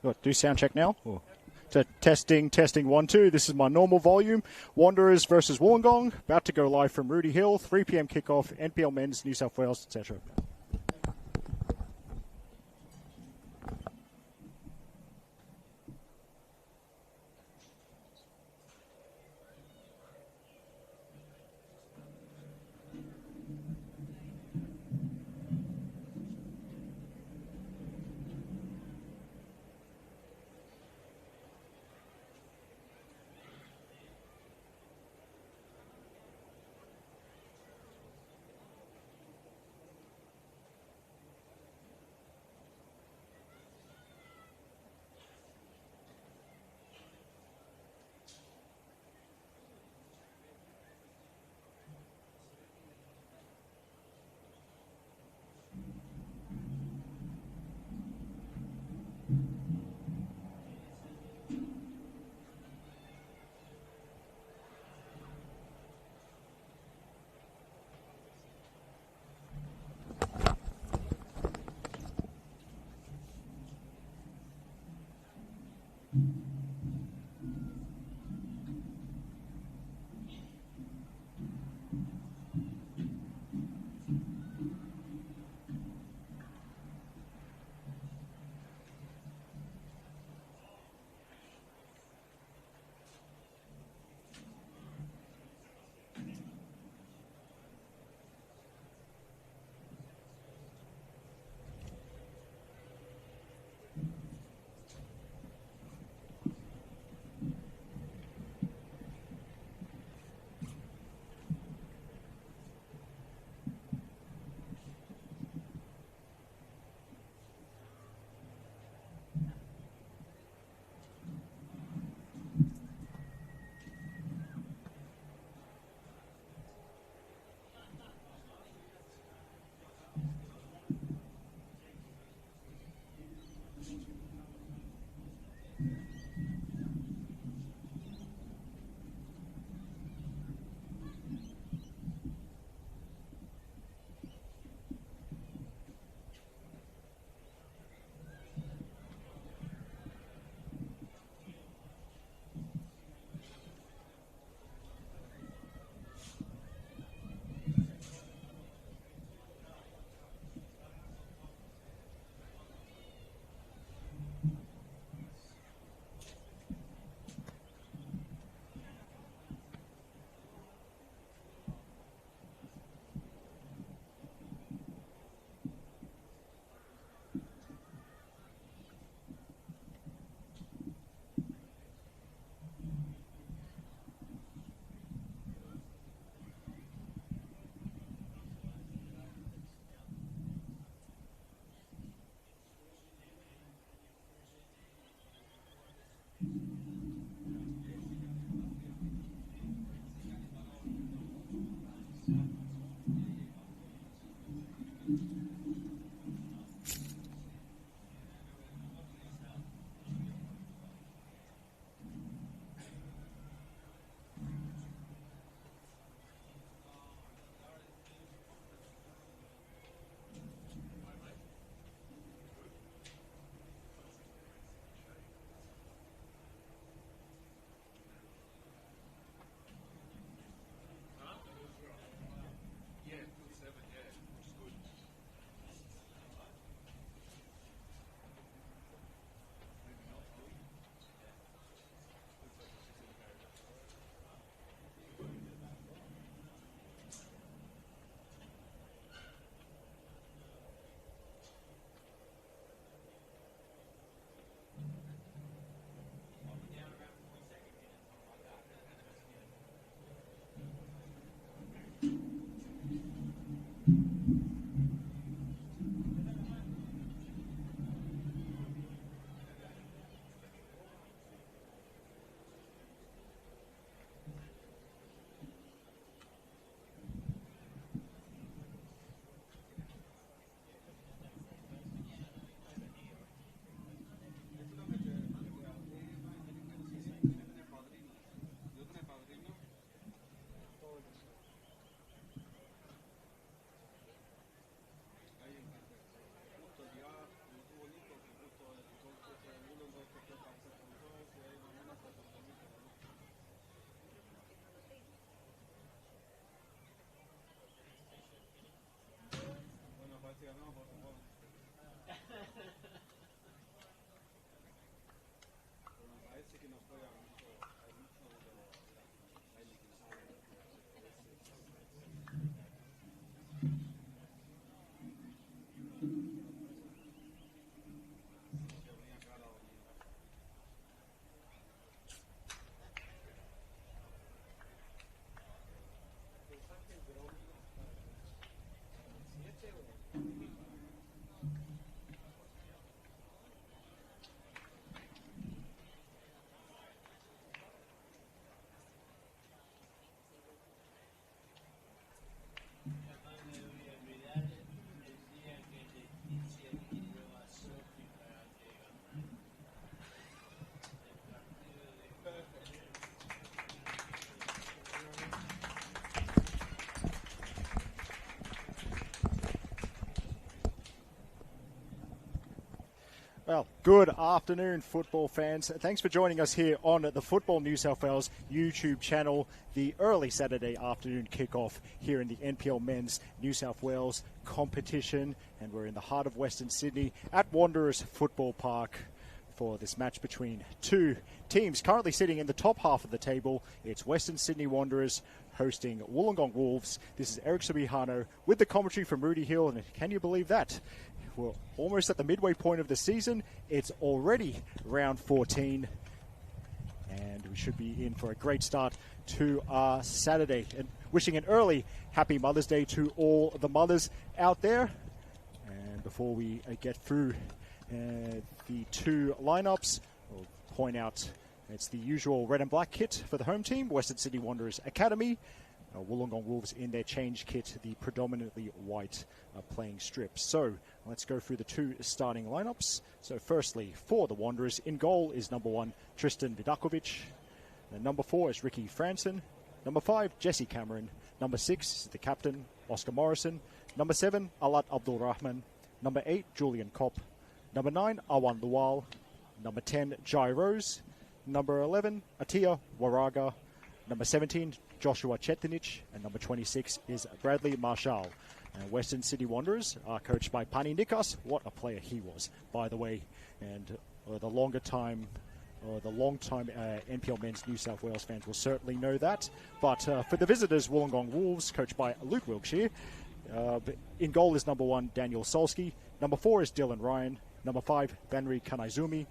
What, do sound check now? Or? So testing 1, 2. This is my normal volume. Wanderers versus Wollongong. About to go live from Rudy Hill. 3 p.m. kickoff. NPL Men's, New South Wales, etc. Well, good afternoon, football fans. Thanks for joining us here on the Football New South Wales YouTube channel. The early Saturday afternoon kickoff here in the NPL Men's New South Wales competition. And we're in the heart of Western Sydney at Wanderers Football Park for this match between two teams currently sitting in the top half of the table. It's Western Sydney Wanderers hosting Wollongong Wolves. This is Eric Subihano with the commentary from Rudy Hill. And can you believe that? We're almost at the midway point of the season. It's already round 14, and we should be in for a great start to our Saturday. And wishing an early happy Mother's Day to all the mothers out there. And before we get through the two lineups, we'll point out it's the usual red and black kit for the home team, Western Sydney Wanderers Academy. Wollongong Wolves in their change kit, the predominantly white playing strips. So let's go through the two starting lineups. So firstly, for the Wanderers, in goal is number 1, Tristan Vidakovic. And number 4 is Ricky Franson. Number 5, Jesse Cameron. Number 6 is the captain, Oscar Morrison. Number 7, Alat Abdul Rahman. Number 8, Julian Kopp. Number 9, Awan Lual. Number 10, Jai Rose. Number 11, Atia Waraga. Number 17, Joshua Chetanich, and number 26 is Bradley Marshall. Western Sydney Wanderers are coached by Pani Nikas. What a player he was, by the way. And the long-time NPL Men's New South Wales fans will certainly know that. But for the visitors, Wollongong Wolves, coached by Luke Wilkshire. In goal is number 1, Daniel Solski. Number 4 is Dylan Ryan. Number 5, Benri Kanaizumi.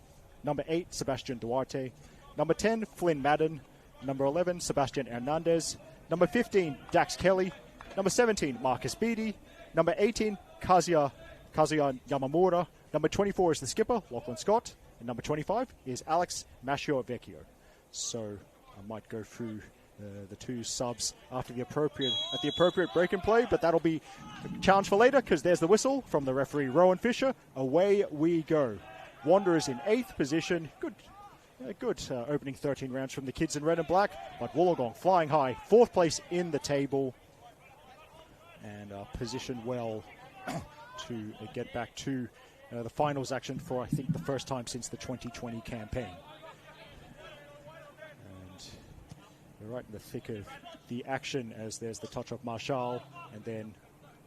Number 8, Sebastian Duarte. Number 10, Flynn Madden. Number 11, Sebastian Hernandez. Number 15, Dax Kelly. Number 17, Marcus Beattie. Number 18, Kazuya Yamamura. Number 24 is the skipper, Lachlan Scott. And number 25 is Alex Mascio Vecchio. So I might go through the two subs after the appropriate break and play, but that'll be a challenge for later because there's the whistle from the referee, Rowan Fisher. Away we go. Wanderers in 8th position. Good opening 13 rounds from the kids in red and black, but Wollongong flying high, 4th place in the table, and positioned well to get back to the finals action for, I think, the first time since the 2020 campaign. And we're right in the thick of the action as there's the touch of Marshall, and then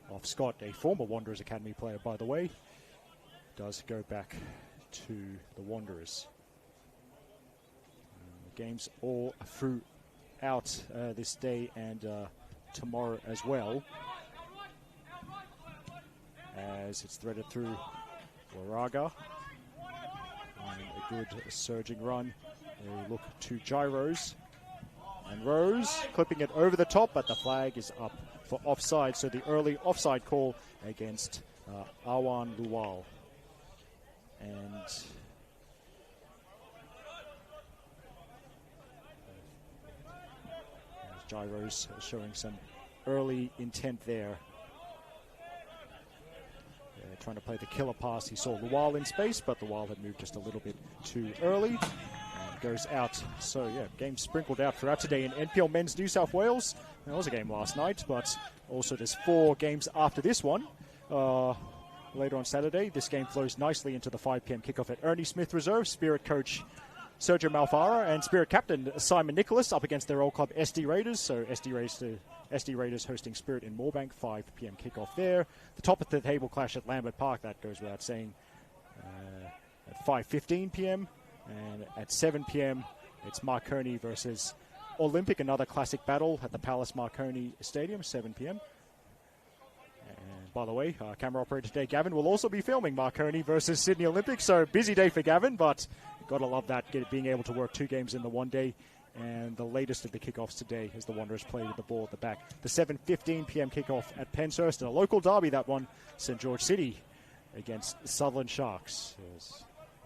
off Scott, a former Wanderers Academy player, by the way, does go back to the Wanderers. Games all throughout this day and tomorrow as well, as it's threaded through Waraga. And a good surging run. A look to Gyros. And Rose clipping it over the top, but the flag is up for offside. So the early offside call against Awan Lual. And Gyros showing some early intent there. Trying to play the killer pass. He saw Lual in space, but Lual had moved just a little bit too early and goes out. So, yeah, games sprinkled out throughout today in NPL Men's New South Wales. There was a game last night, but also there's 4 games after this one. Later on Saturday, this game flows nicely into the 5 p.m. kickoff at Ernie Smith Reserve. Spirit coach Sergio Malfara and Spirit captain Simon Nicholas up against their old club SD Raiders. So SD Raiders hosting Spirit in Moorebank, 5 p.m. kickoff there. The top of the table clash at Lambert Park, that goes without saying, at 5:15 p.m. And at 7 p.m. it's Marconi versus Olympic, another classic battle at the Palace Marconi Stadium, 7 p.m. And by the way, our camera operator today, Gavin, will also be filming Marconi versus Sydney Olympic. So busy day for Gavin, but gotta love that, being able to work 2 games in the one day. And the latest of the kickoffs today as the Wanderers play with the ball at the back. The 7:15 p.m. kickoff at Penshurst, and a local derby, that one, St. George City against Sutherland Sharks.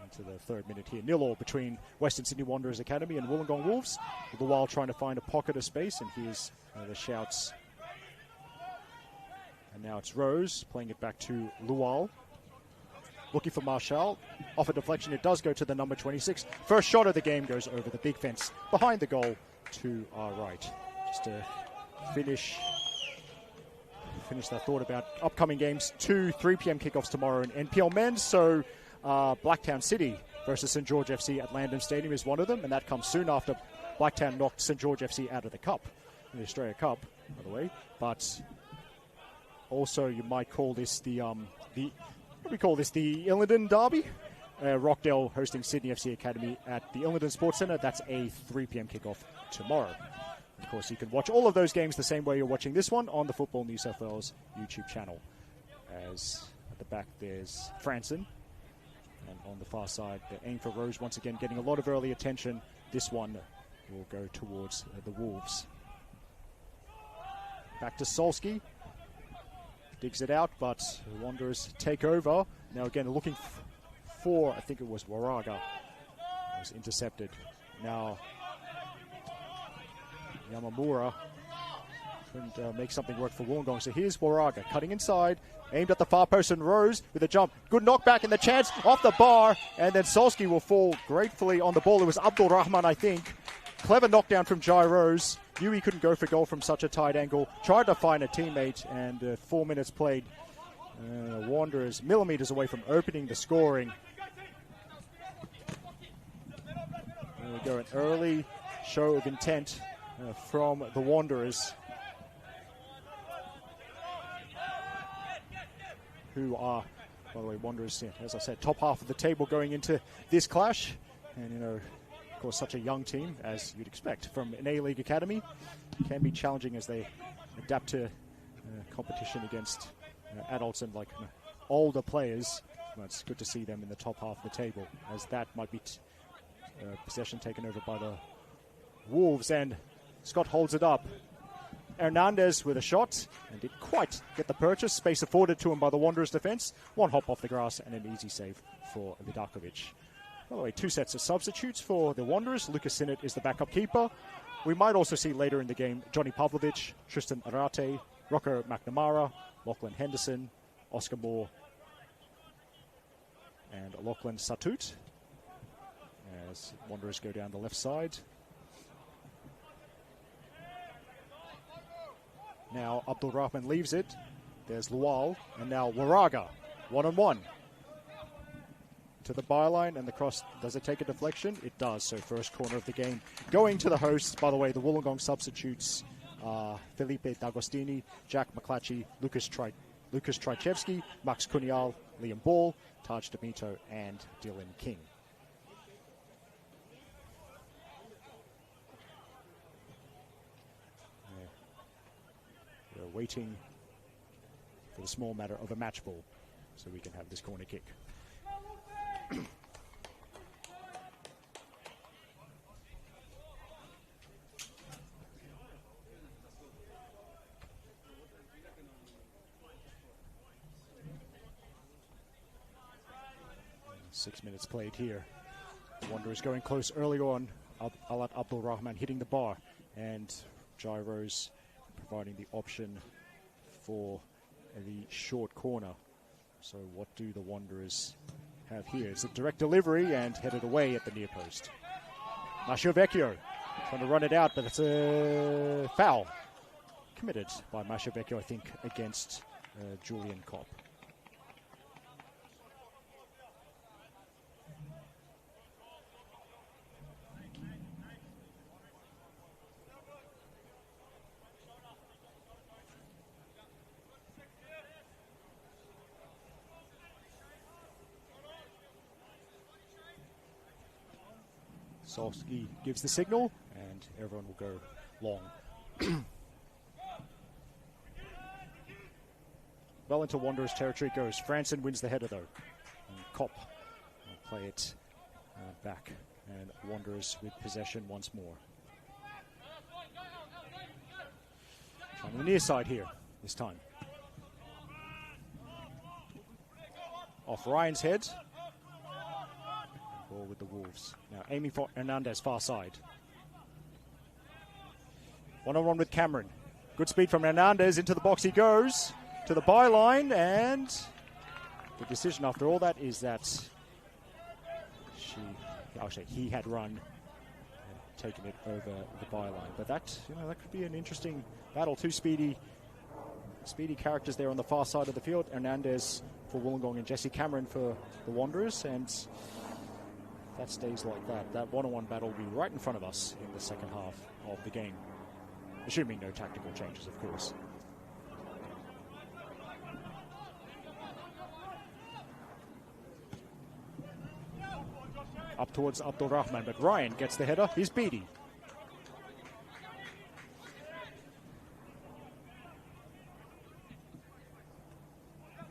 Into the 3rd minute here. 0-0 between Western Sydney Wanderers Academy and Wollongong Wolves. All the while trying to find a pocket of space, and here's the shouts. And now it's Rose playing it back to Lual. Looking for Marshall. Off a deflection, it does go to the number 26. First shot of the game goes over the big fence behind the goal to our right. Just to finish that thought about upcoming games. 2 3 p.m. kickoffs tomorrow in NPL Men's. So Blacktown City versus St George FC at Landon Stadium is one of them, and that comes soon after Blacktown knocked St George FC out of the Cup, the Australia Cup, by the way. But also, you might call this the Illingdon Derby. Rockdale hosting Sydney FC Academy at the Illingdon Sports Centre. That's a 3 p.m. kickoff tomorrow. Of course, you can watch all of those games the same way you're watching this one on the Football New South Wales YouTube channel. As at the back there's Franson, and on the far side, the aim for Rose once again getting a lot of early attention. This one will go towards the Wolves. Back to Solski. Digs it out, but the Wanderers take over. Now again, looking for, I think it was Waraga. It was intercepted. Now, Yamamura couldn't make something work for Wollongong. So here's Waraga cutting inside, aimed at the far post and Rose with a jump. Good knockback and the chance off the bar, and then Solski will fall gratefully on the ball. It was Abdul Rahman, I think. Clever knockdown from Jai Rose. Knew he couldn't go for goal from such a tight angle. Tried to find a teammate, and 4 minutes played. Wanderers millimeters away from opening the scoring. There we go, an early show of intent from the Wanderers, who are, by the way, Wanderers, as I said, top half of the table going into this clash. And, of course, such a young team, as you'd expect from an A-League academy, can be challenging as they adapt to competition against adults and older players. Well, it's good to see them in the top half of the table, as that might be possession taken over by the Wolves, and Scott holds it up. Hernandez with a shot and didn't quite get the purchase. Space afforded to him by the Wanderers defence. One hop off the grass and an easy save for Vidakovic. By the way, 2 sets of substitutes for the Wanderers. Lucas Sinnott is the backup keeper. We might also see later in the game Johnny Pavlovic, Tristan Arate, Rocco McNamara, Lachlan Henderson, Oscar Moore, and Lachlan Satut, as Wanderers go down the left side. Now Abdul Rahman leaves it. There's Lual, and now Waraga, 1-on-1. To the byline, and the cross, does it take a deflection? It does, so first corner of the game going to the hosts. By the way, the Wollongong substitutes Felipe D'Agostini, Jack McClatchy, Lucas Trajewski, Max Kunial, Liam Ball, Taj D'Amito, and Dylan King. We're waiting for the small matter of a match ball so we can have this corner kick. 6 minutes played here. The Wanderers going close early on. Alat Abdul Rahman hitting the bar, and Jai Rose providing the option for the short corner. So what do the Wanderers have here? It's a direct delivery and headed away at the near post. Masciovecchio trying to run it out, but it's a foul committed by Masciovecchio, I think, against Julian Kopp. Solski gives the signal, and everyone will go long. Well into Wanderers territory it goes. Franson wins the header, though. And Kopp will play it back. And Wanderers with possession once more. Trying the near side here this time. Off Ryan's head. Ball with the Wolves. Now aiming for Hernandez far side. One-on-one with Cameron. Good speed from Hernandez. Into the box he goes. To the byline, and the decision after all that is that he had run and taken it over the byline. But that, that could be an interesting battle. Two speedy characters there on the far side of the field. Hernandez for Wollongong and Jesse Cameron for the Wanderers, and if that stays like that, that one-on-one battle will be right in front of us in the second half of the game. Assuming no tactical changes, of course. Up towards Abdul Rahman, but Ryan gets the header. Here's Beattie.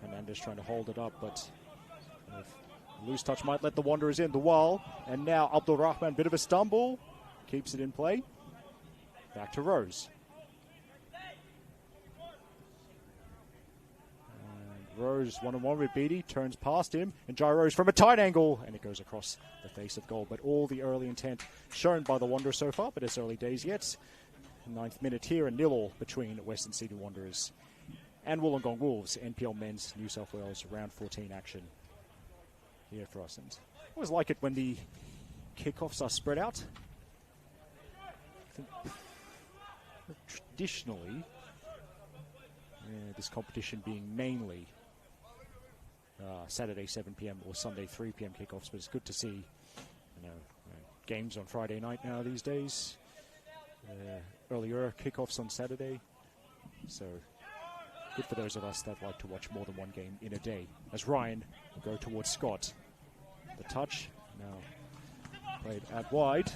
Hernandez trying to hold it up, but loose touch might let the Wanderers in. The wall, and now Abdul Rahman, bit of a stumble, keeps it in play. Back to Rose. And Rose one-on-one with Beattie, turns past him, and gyros from a tight angle, and it goes across the face of goal. But all the early intent shown by the Wanderers so far, but it's early days yet. 9th minute here, and 0-0 between Western Sydney Wanderers and Wollongong Wolves. NPL Men's New South Wales round 14 action here for us. And I always like it when the kickoffs are spread out. I think traditionally, this competition being mainly Saturday 7 p.m. or Sunday 3 p.m. kickoffs, but it's good to see games on Friday night now these days. Earlier kickoffs on Saturday, so good for those of us that like to watch more than one game in a day. As Ryan will go towards Scott. The touch, now played out wide.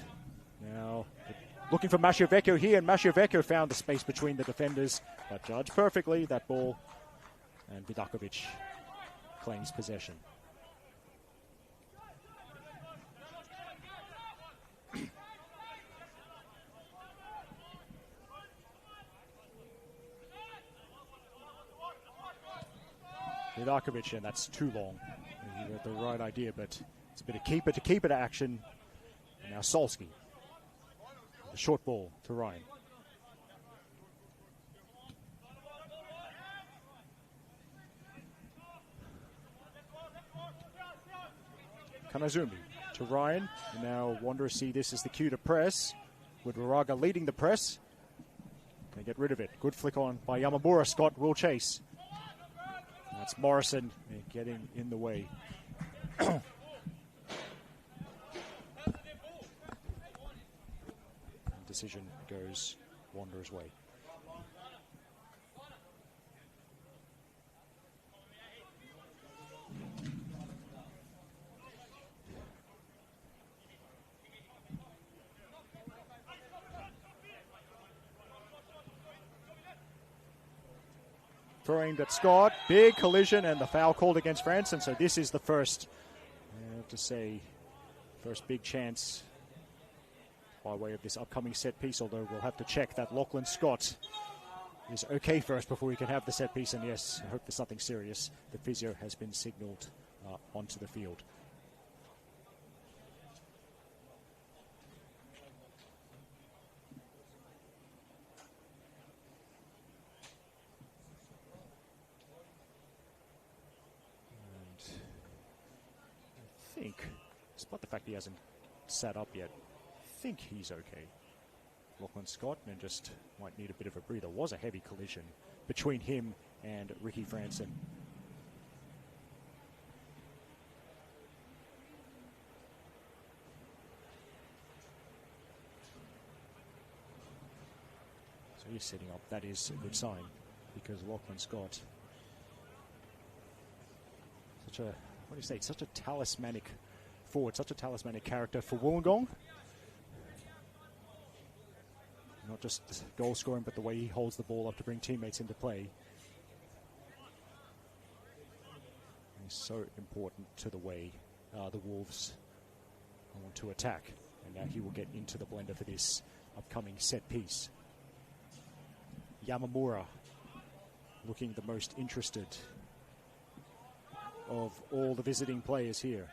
Now looking for Masciavecchio here, and Masciavecchio found the space between the defenders, but judged perfectly that ball, and Vidakovic claims possession. Vidakovic, and that's too long. He had the right idea, but it's a bit of keeper to keeper to action. And now Solski. The short ball to Ryan. Kanazumi to Ryan. And now Wanderers see this as the cue to press. With Waraga leading the press. They get rid of it. Good flick on by Yamamura. Scott will chase. That's Morrison getting in the way. Decision goes Wanderers' way. Throwing at Scott, big collision, and the foul called against Franson. So this is the first, I have to say, first big chance by way of this upcoming set piece, although we'll have to check that Lachlan Scott is okay first before we can have the set piece. And yes, I hope there's something serious. The physio has been signalled onto the field. I think, despite the fact he hasn't sat up yet, I think he's okay. Lachlan Scott, and just might need a bit of a breather. Was a heavy collision between him and Ricky Franson. So he's sitting up. That is a good sign, because Lachlan Scott, such a, what do you say, such a talismanic forward, such a talismanic character for Wollongong. Not just goal scoring, but the way he holds the ball up to bring teammates into play. He's so important to the way the Wolves want to attack. And now he will get into the blender for this upcoming set piece. Yamamura looking the most interested of all the visiting players here.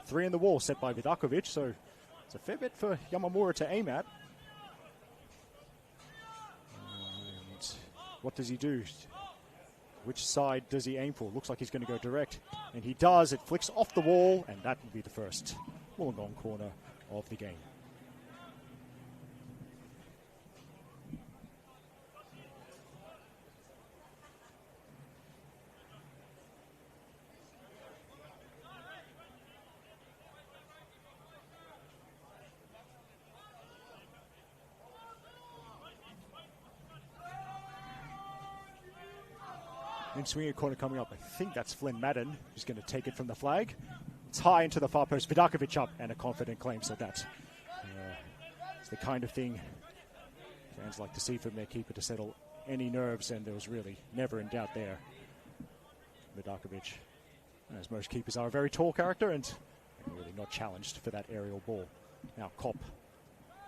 Three in the wall set by Vidakovic, so it's a fair bit for Yamamura to aim at. And what does he do? Which side does he aim for? Looks like he's going to go direct, and he does. It flicks off the wall, and that will be the first Wollongong corner of the game. swinging corner coming up. I think that's Flynn Madden who's going to take it from the flag. It's high into the far post. Vidakovic up and a confident claim. So that's it's the kind of thing fans like to see from their keeper to settle any nerves, and there was really never in doubt there. Vidakovic, as most keepers are, a very tall character and really not challenged for that aerial ball. Now Kopp.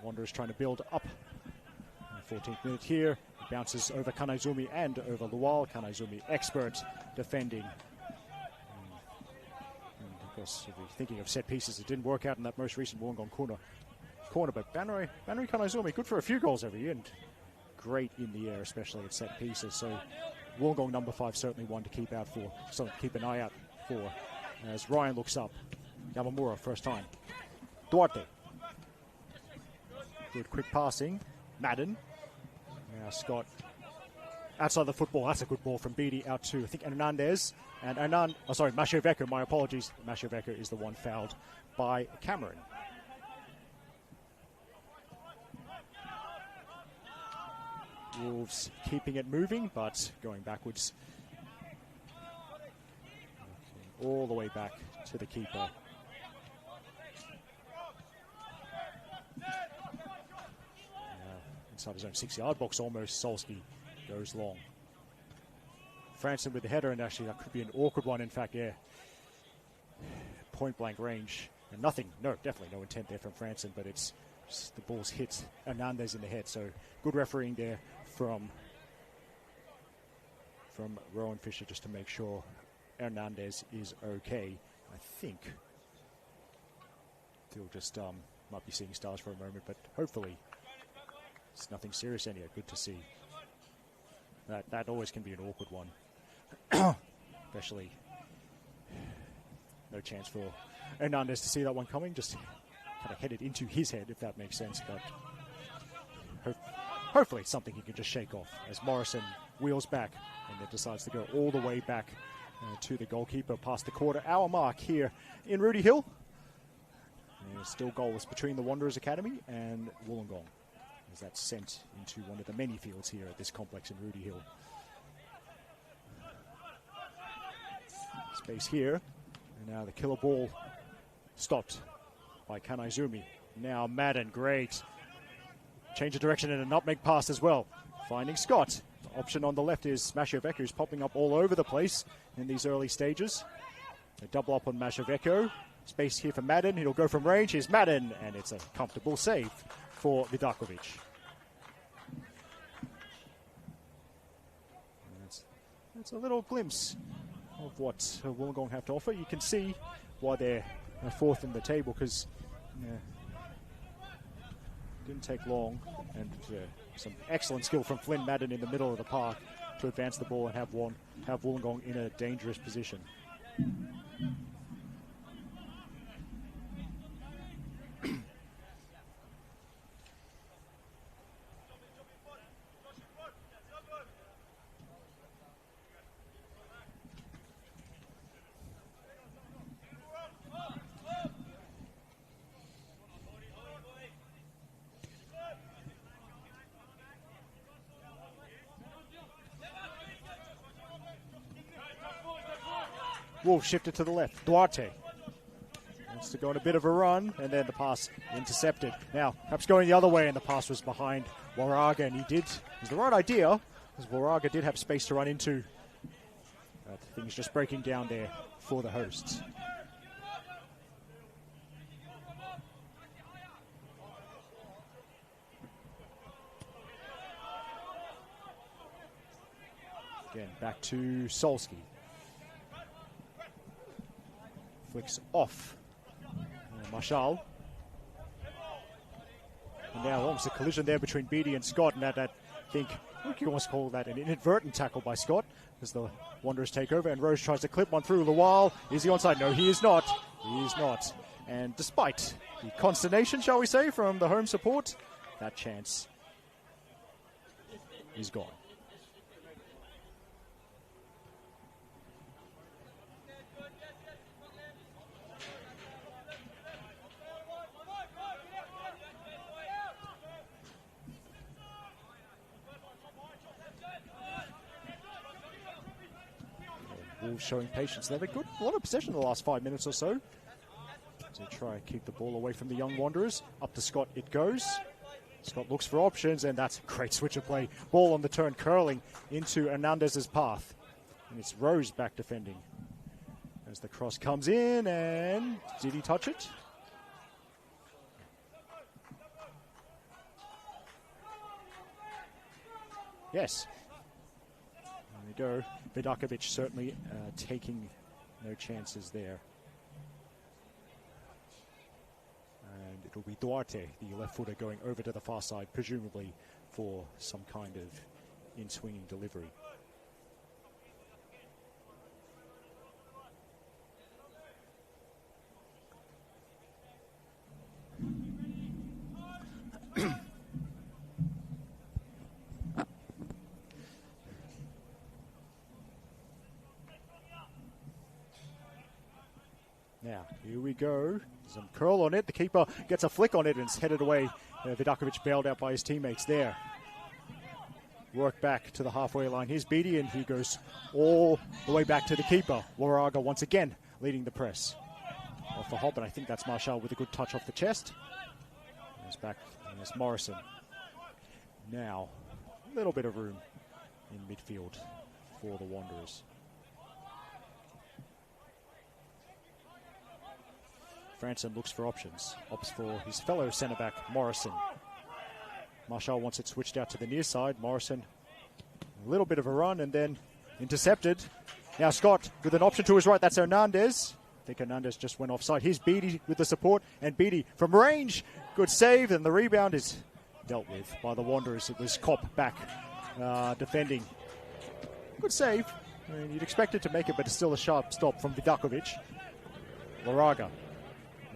Wanderers trying to build up. 14th minute here. Bounces over Kanaizumi and over Lual. Kanaizumi, expert defending. And of course, if you're thinking of set pieces, it didn't work out in that most recent Wollongong corner. But Banuri Kanaizumi, good for a few goals every year and great in the air, especially at set pieces. So Wollongong number 5 certainly one to keep an eye out for. As Ryan looks up, Yamamura first time. Duarte. Good quick passing. Madden. Now Scott outside the football. That's a good ball from Beattie out to, I think, Hernandez. And Maciejewski, my apologies. Maciejewski is the one fouled by Cameron. Wolves keeping it moving, but going backwards. All the way back to the keeper. Inside his own 6-yard box almost, Solski goes long. Franson with the header, and actually that could be an awkward one. In fact, yeah. Point blank range. And definitely no intent there from Franson, but it's just the ball's hit Hernandez in the head. So good refereeing there from Rowan Fisher just to make sure Hernandez is okay. I think he'll just might be seeing stars for a moment, but hopefully it's nothing serious anyhow. Good to see. That always can be an awkward one. Especially no chance for Hernandez to see that one coming. Just kind of headed into his head, if that makes sense. But hopefully it's something he can just shake off as Morrison wheels back and then decides to go all the way back to the goalkeeper past the quarter-hour mark here in Rudy Hill. And still goalless between the Wanderers Academy and Wollongong, as that's sent into one of the many fields here at this complex in Rudy Hill. Space here, and now the killer ball stopped by Kanaizumi. Now Madden, great. Change of direction and a nutmeg pass as well. Finding Scott. The option on the left is Maciejewski, who's popping up all over the place in these early stages. A double up on Maciejewski. Space here for Madden. He'll go from range. Here's Madden, and it's a comfortable save for Vidakovic. That's a little glimpse of what Wollongong have to offer. You can see why they're fourth in the table, because didn't take long, and some excellent skill from Flynn Madden in the middle of the park to advance the ball and have Wollongong in a dangerous position. Wolf shifted to the left. Duarte wants to go on a bit of a run, and then the pass intercepted. Now, perhaps going the other way, and the pass was behind Waraga, and it was the right idea, because Waraga did have space to run into. But things just breaking down there for the hosts. Again, back to Solski. Flicks off Marshall. And now almost a collision there between Beattie and Scott, and I think you almost call that an inadvertent tackle by Scott as the Wanderers take over, and Rose tries to clip one through Lual. Is he onside? No, he is not. He is not. And despite the consternation, shall we say, from the home support, that chance is gone. still showing patience. They've had a lot of possession in the last 5 minutes or so. To try and keep the ball away from the young Wanderers. Up to Scott it goes. Scott looks for options, and that's a great switch of play. Ball on the turn, curling into Hernandez's path. And it's Rose back defending. As the cross comes in, and did he touch it? Yes. There we go. Vidakovic certainly taking no chances there. And it'll be Duarte, the left footer, going over to the far side, presumably for some kind of in-swinging delivery. Now, here we go. Some curl on it. The keeper gets a flick on it and it's headed away. Vidakovic bailed out by his teammates there. Work back to the halfway line. Here's Beattie, and he goes all the way back to the keeper. Waraga once again leading the press. Off the hop, and I think that's Marshall with a good touch off the chest. There's back, and there's Morrison. Now, a little bit of room in midfield for the Wanderers. Franson looks for options. Opts for his fellow centre-back, Morrison. Marshall wants it switched out to the near side. Morrison, a little bit of a run and then intercepted. Now Scott with an option to his right. That's Hernandez. I think Hernandez just went offside. Here's Beattie with the support, and Beattie from range. Good save, and the rebound is dealt with by the Wanderers. It was Kopp back defending. Good save. I mean, you'd expect it to make it, but it's still a sharp stop from Vidakovic. Waraga.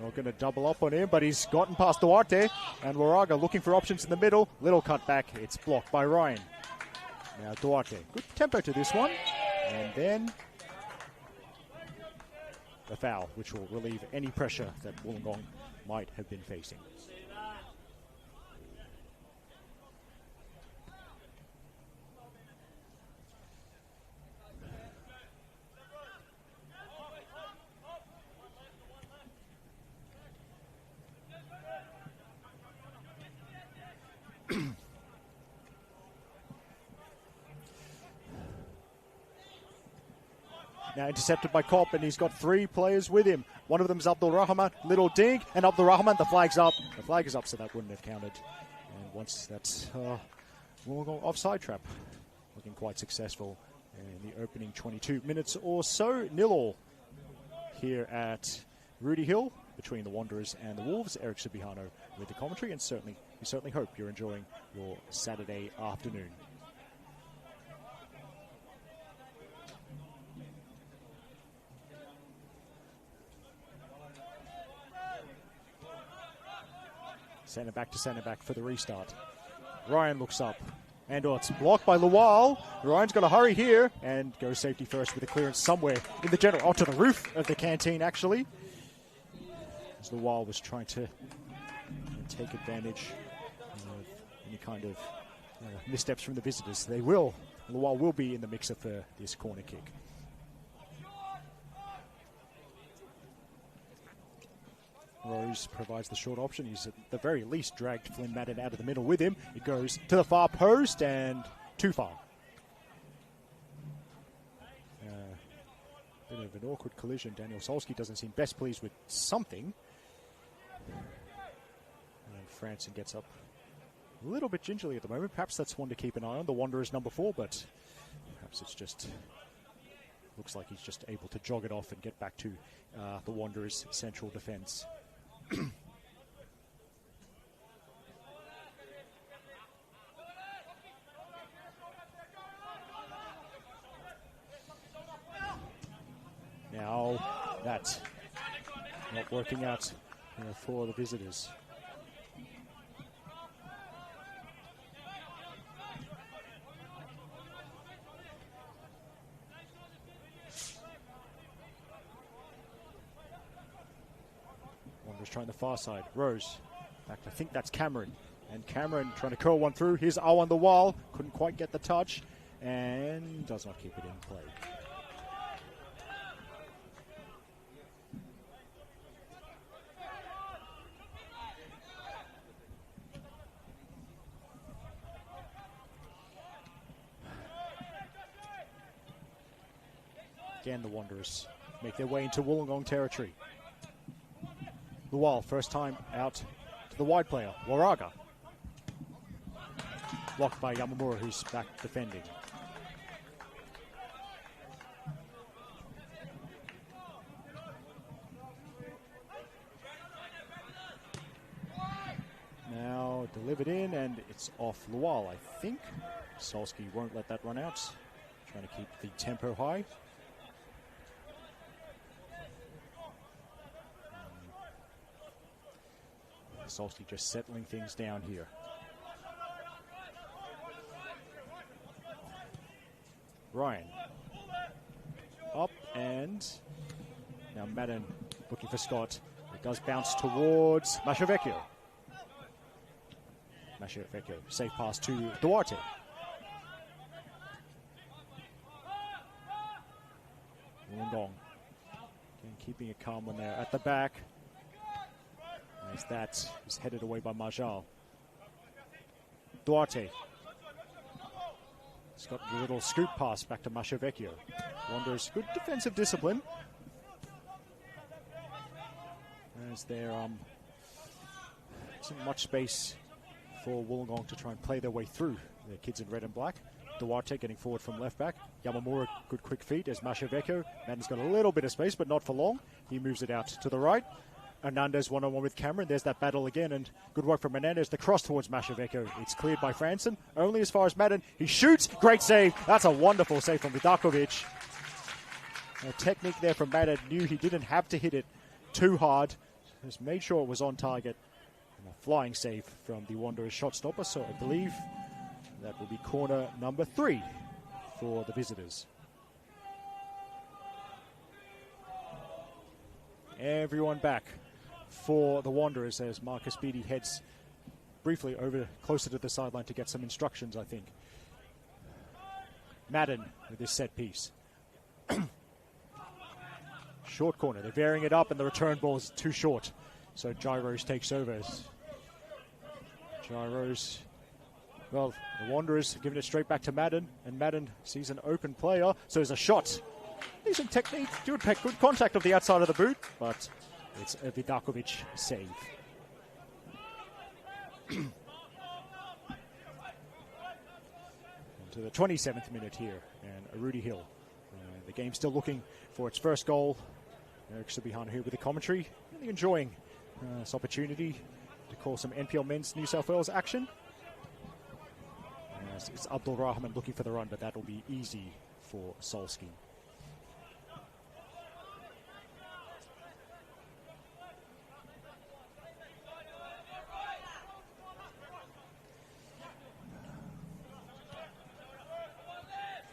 We're going to double up on him, but he's gotten past Duarte, and Waraga looking for options in the middle. Little cutback. It's blocked by Ryan. Now Duarte. Good tempo to this one. And then the foul, which will relieve any pressure that Wollongong might have been facing. Now intercepted by Kopp, and he's got three players with him. One of them is Abdul Rahman, little dig, and Abdul Rahman, the flag's up. The flag is up, so that wouldn't have counted. And once that's Wollongong offside trap, looking quite successful in the opening 22 minutes or so. 0-0 here at Rudy Hill between the Wanderers and the Wolves. Eric Subihano with the commentary, and we certainly hope you're enjoying your Saturday afternoon. Centre back to centre back for the restart. Ryan looks up, and it's blocked by Lual. Ryan's got to hurry here and go safety first with a clearance somewhere in the general, onto the roof of the canteen actually. As Lual was trying to take advantage of any kind of missteps from the visitors. Lual will be in the mixer for this corner kick. Rose provides the short option. He's at the very least dragged Flynn Madden out of the middle with him. It goes to the far post and too far. Bit of an awkward collision. Daniel Solski doesn't seem best pleased with something. And Franson gets up a little bit gingerly at the moment. Perhaps that's one to keep an eye on. The Wanderers number 4, but perhaps it's just looks like he's just able to jog it off and get back to the Wanderers' central defence. Now that's not working out for the visitors. Wanderers trying the far side. Rose. In fact, I think that's Cameron. And Cameron trying to curl one through. Here's Awan the Wall. Couldn't quite get the touch. And does not keep it in play. Again, the Wanderers make their way into Wollongong territory. Lual, first time out to the wide player, Waraga. Blocked by Yamamura, who's back defending. Now delivered in, and it's off Lual, I think. Solski won't let that run out. Trying to keep the tempo high. Solski just settling things down here. Ryan. Up, and now Madden looking for Scott. It does bounce towards Mashavecchio. Mashavecchio, safe pass to Duarte. Wollongong. Again, keeping it calm when they're at the back. As that is headed away by Marjal. Duarte. He's got a little scoop pass back to Mashavecchio. Wanderers good defensive discipline. As there isn't much space for Wollongong to try and play their way through the kids in red and black. Duarte getting forward from left back. Yamamura, good quick feet as Mashavecchio. Madden's got a little bit of space, but not for long. He moves it out to the right. Hernandez one-on-one with Cameron. There's that battle again, and good work from Hernandez. The cross towards Mashavecchio. It's cleared by Franson. Only as far as Madden. He shoots. Great save. That's a wonderful save from Vidakovic. A technique there from Madden. Knew he didn't have to hit it too hard. Just made sure it was on target. And a flying save from the Wanderers shot stopper. So I believe that will be corner number 3 for the visitors. Everyone back for the Wanderers as Marcus Beattie heads briefly over closer to the sideline to get some instructions, I think. Madden with this set piece. Short corner. They're varying it up, and the return ball is too short. So Gyros takes over. Gyros, well, the Wanderers giving it straight back to Madden, and Madden sees an open player. So there's a shot. Decent technique, good contact of the outside of the boot, but it's a Vidakovic save. To the 27th minute here, and Rudy Hill. The game still looking for its first goal. Eric Subihan here with the commentary. Really enjoying this opportunity to call some NPL Men's New South Wales action. It's Abdul Rahman looking for the run, but that will be easy for Solski.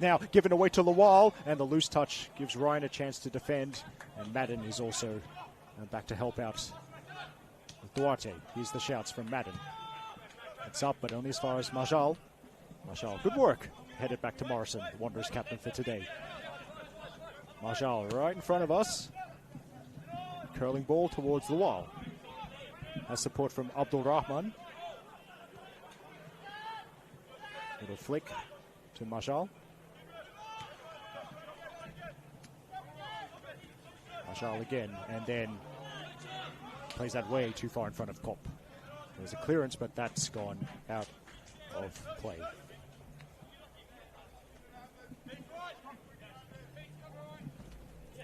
Now given away to Lawal, and the loose touch gives Ryan a chance to defend, and Madden is also back to help out with Duarte. Here's the shouts from Madden. It's up, but only as far as Marjal. Marjal, good work. Headed back to Morrison, the Wanderers captain for today. Marjal right in front of us. Curling ball towards Lawal. Has support from Abdul Rahman. Little flick to Marjal. Marjal again, and then plays that way too far in front of Kopp. There's a clearance, but that's gone out of play.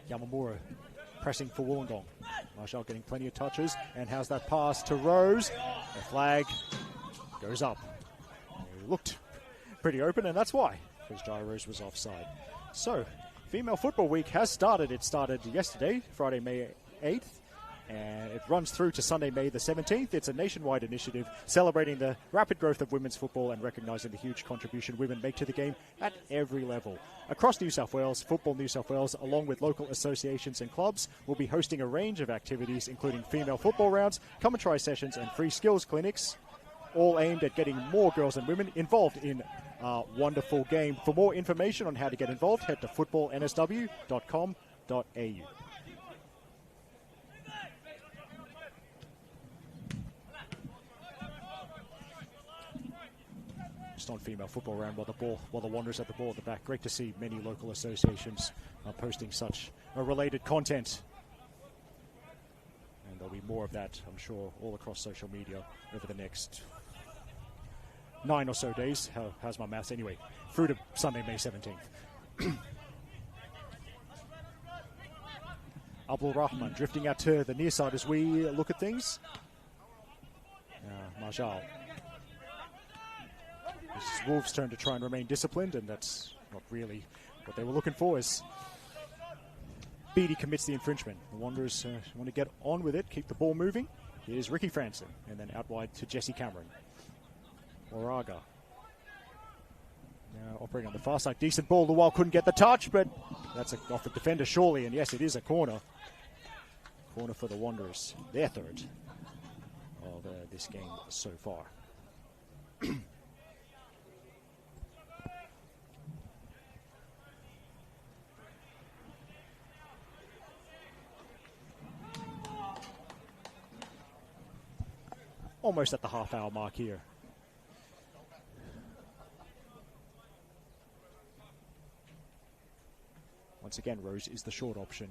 Yamamura pressing for Wollongong. Marshall getting plenty of touches, and how's that pass to Rose? The flag goes up. It looked pretty open, and that's why, because Rose was offside. So, Female Football Week has started. It started yesterday, Friday, May 8th, and it runs through to Sunday, May the 17th. It's a nationwide initiative celebrating the rapid growth of women's football and recognising the huge contribution women make to the game at every level. Across New South Wales, Football New South Wales, along with local associations and clubs, will be hosting a range of activities, including female football rounds, come and try sessions, and free skills clinics, all aimed at getting more girls and women involved in a wonderful game. For more information on how to get involved, head to footballnsw.com.au. first on-female football round while the Wanderers at the ball at the back. Great to see many local associations posting such related content. And there'll be more of that, I'm sure, all across social media over the next 9 or so days. How's my maths? Anyway, through to Sunday, May 17th. Abdul Rahman drifting out to the near side as we look at things. Marjal. It's Wolves' turn to try and remain disciplined, and that's not really what they were looking for, as Beattie commits the infringement. The Wanderers want to get on with it, keep the ball moving. Here's Ricky Franson, and then out wide to Jesse Cameron. Moraga. Now operating on the far side. Decent ball. Luwal couldn't get the touch, but that's off the defender, surely. And yes, it is a corner. Corner for the Wanderers. Their third of this game so far. Almost at the half-hour mark here. Once again, Rose is the short option.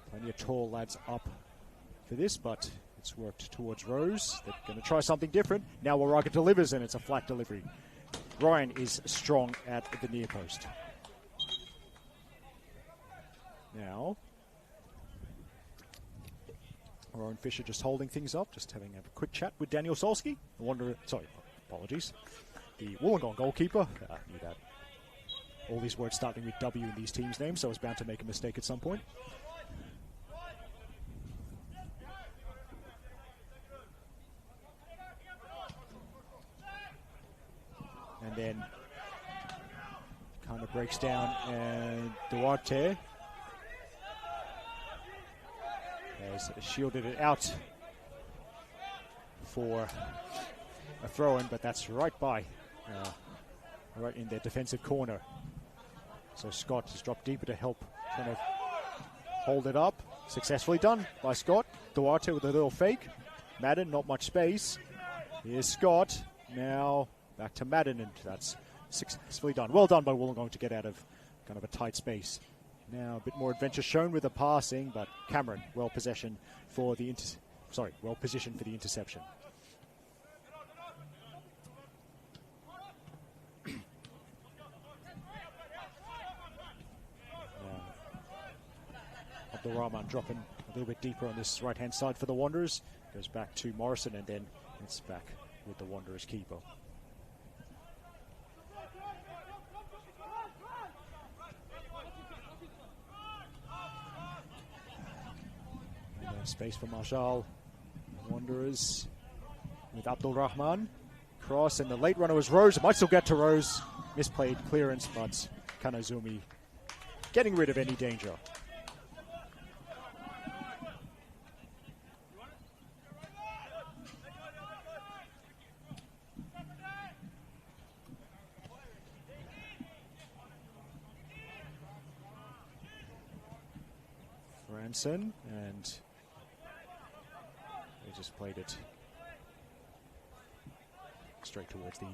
Plenty of tall lads up for this, but it's worked towards Rose. They're going to try something different. Now Waraga delivers, and it's a flat delivery. Ryan is strong at the near post. Now, Rowan Fisher just holding things up, just having a quick chat with Daniel Solski. Apologies. The Wollongong goalkeeper. Knew that. All these words starting with W in these teams' names, so I was bound to make a mistake at some point. And then kind of breaks down, and Duarte has shielded it out for a throw-in, but that's right in their defensive corner. So Scott has dropped deeper to help kind of hold it up. Successfully done by Scott. Duarte with a little fake. Madden, not much space. Here's Scott. Now back to Madden, and that's successfully done. Well done by Wollongong to get out of kind of a tight space. Now a bit more adventure shown with the passing, but Cameron well positioned for the interception. Abdul Rahman dropping a little bit deeper on this right-hand side for the Wanderers. Goes back to Morrison, and then it's back with the Wanderers keeper. And then space for Marshall. Wanderers with Abdul Rahman. Cross, and the late runner was Rose. It might still get to Rose. Misplayed clearance, but Kanazumi getting rid of any danger. Franson, and they just played it straight towards the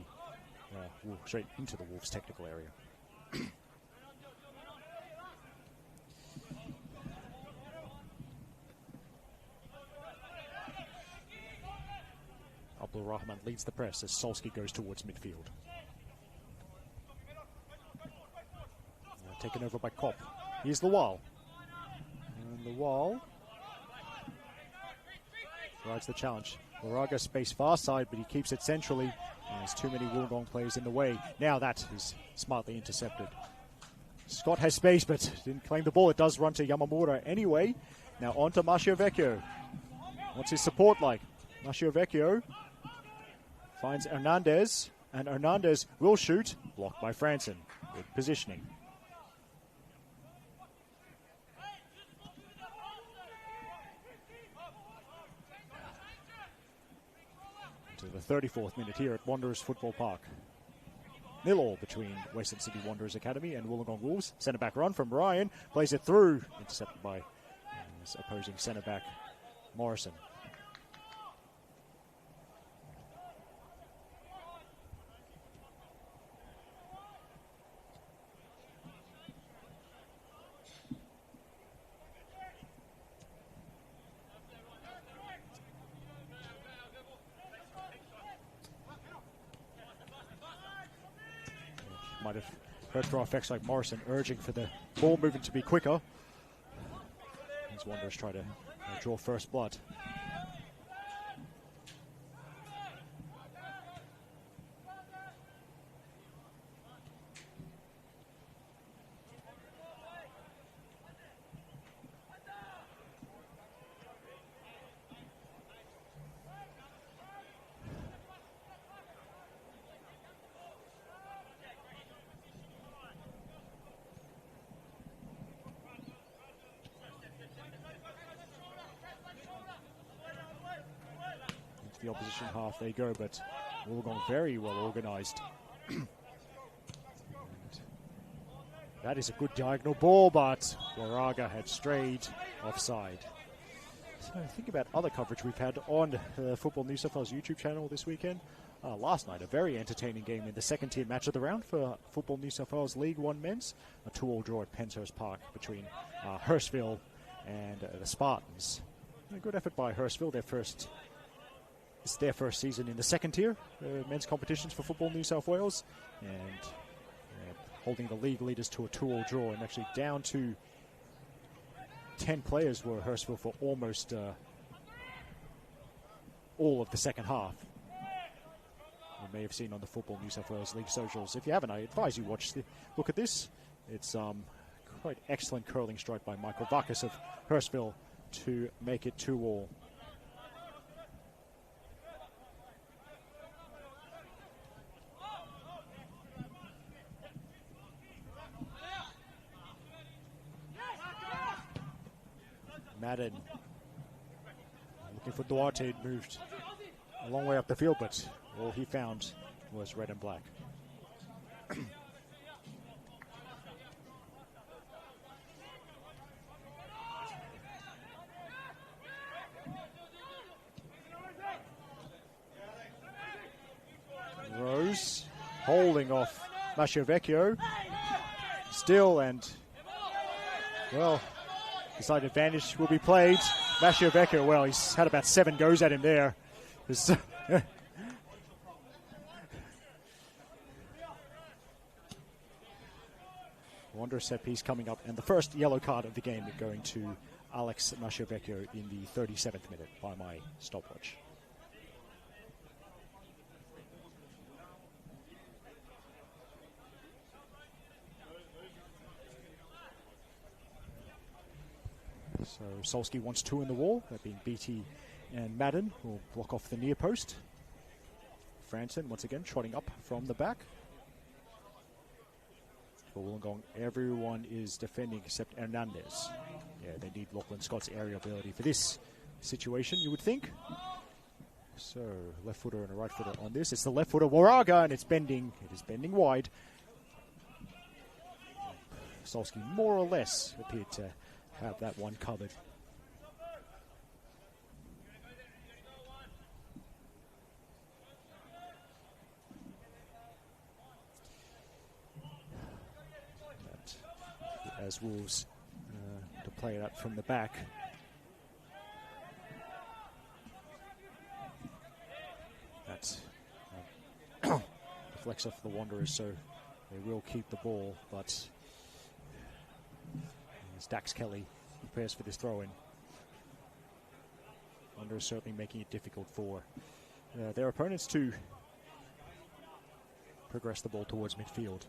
straight into the Wolves' technical area. Abdul Rahman leads the press as Solski goes towards midfield. Taken over by Kopp. Here's the wall. And the wall rides the challenge. Moraga space far side, but he keeps it centrally. And there's too many Wollongong players in the way. Now that is smartly intercepted. Scott has space, but didn't claim the ball. It does run to Yamamura anyway. Now on to Machiavecchio. What's his support like? Machiavecchio finds Hernandez, and Hernandez will shoot. Blocked by Franson. Good positioning. To the 34th minute here at Wanderers Football Park. 0-0 between Western Sydney Wanderers Academy and Wollongong Wolves. Centre-back run from Ryan. Plays it through. Intercepted by his opposing centre-back Morrison. have heard for effects like Morrison urging for the ball movement to be quicker. As Wanderers try to draw first blood. The opposition half they go, but Wollongong very well organised. That is a good diagonal ball, but Waraga had strayed offside. So think about other coverage we've had on the Football New South Wales YouTube channel this weekend. Last night, a very entertaining game in the second tier match of the round for Football New South Wales League One men's. A 2-2 draw at Penshurst Park between Hurstville and the Spartans. A good effort by Hurstville, it's their first season in the second tier men's competitions for Football New South Wales, and holding the league leaders to a 2-2 draw, and actually down to 10 players were Hurstville for almost all of the second half. You may have seen on the Football New South Wales League socials. If you haven't, I advise you look at this. It's quite excellent curling strike by Michael Vakas of Hurstville to make it 2-2. Madden looking for Duarte, moved a long way up the field, but all he found was red and black. Rose holding off Masciovecchio still, and well, the side advantage will be played. Masciovecchio, well, he's had about 7 goes at him there. Wanderers set piece coming up, and the first yellow card of the game going to Alex Masciovecchio in the 37th minute by my stopwatch. So Solski wants 2 in the wall, that being Beattie and Madden will block off the near post. Franson once again trotting up from the back. For Wollongong, everyone is defending except Hernandez. Yeah, they need Lachlan Scott's aerial ability for this situation, you would think. So left footer and a right footer on this. It's the left footer Waraga, and it's bending. It is bending wide. Solski more or less appeared to have that one covered. As Wolves to play it up from the back. That deflects off the Wanderers, so they will keep the ball, but as Dax Kelly prepares for this throw-in. Wanderers certainly making it difficult for their opponents to progress the ball towards midfield.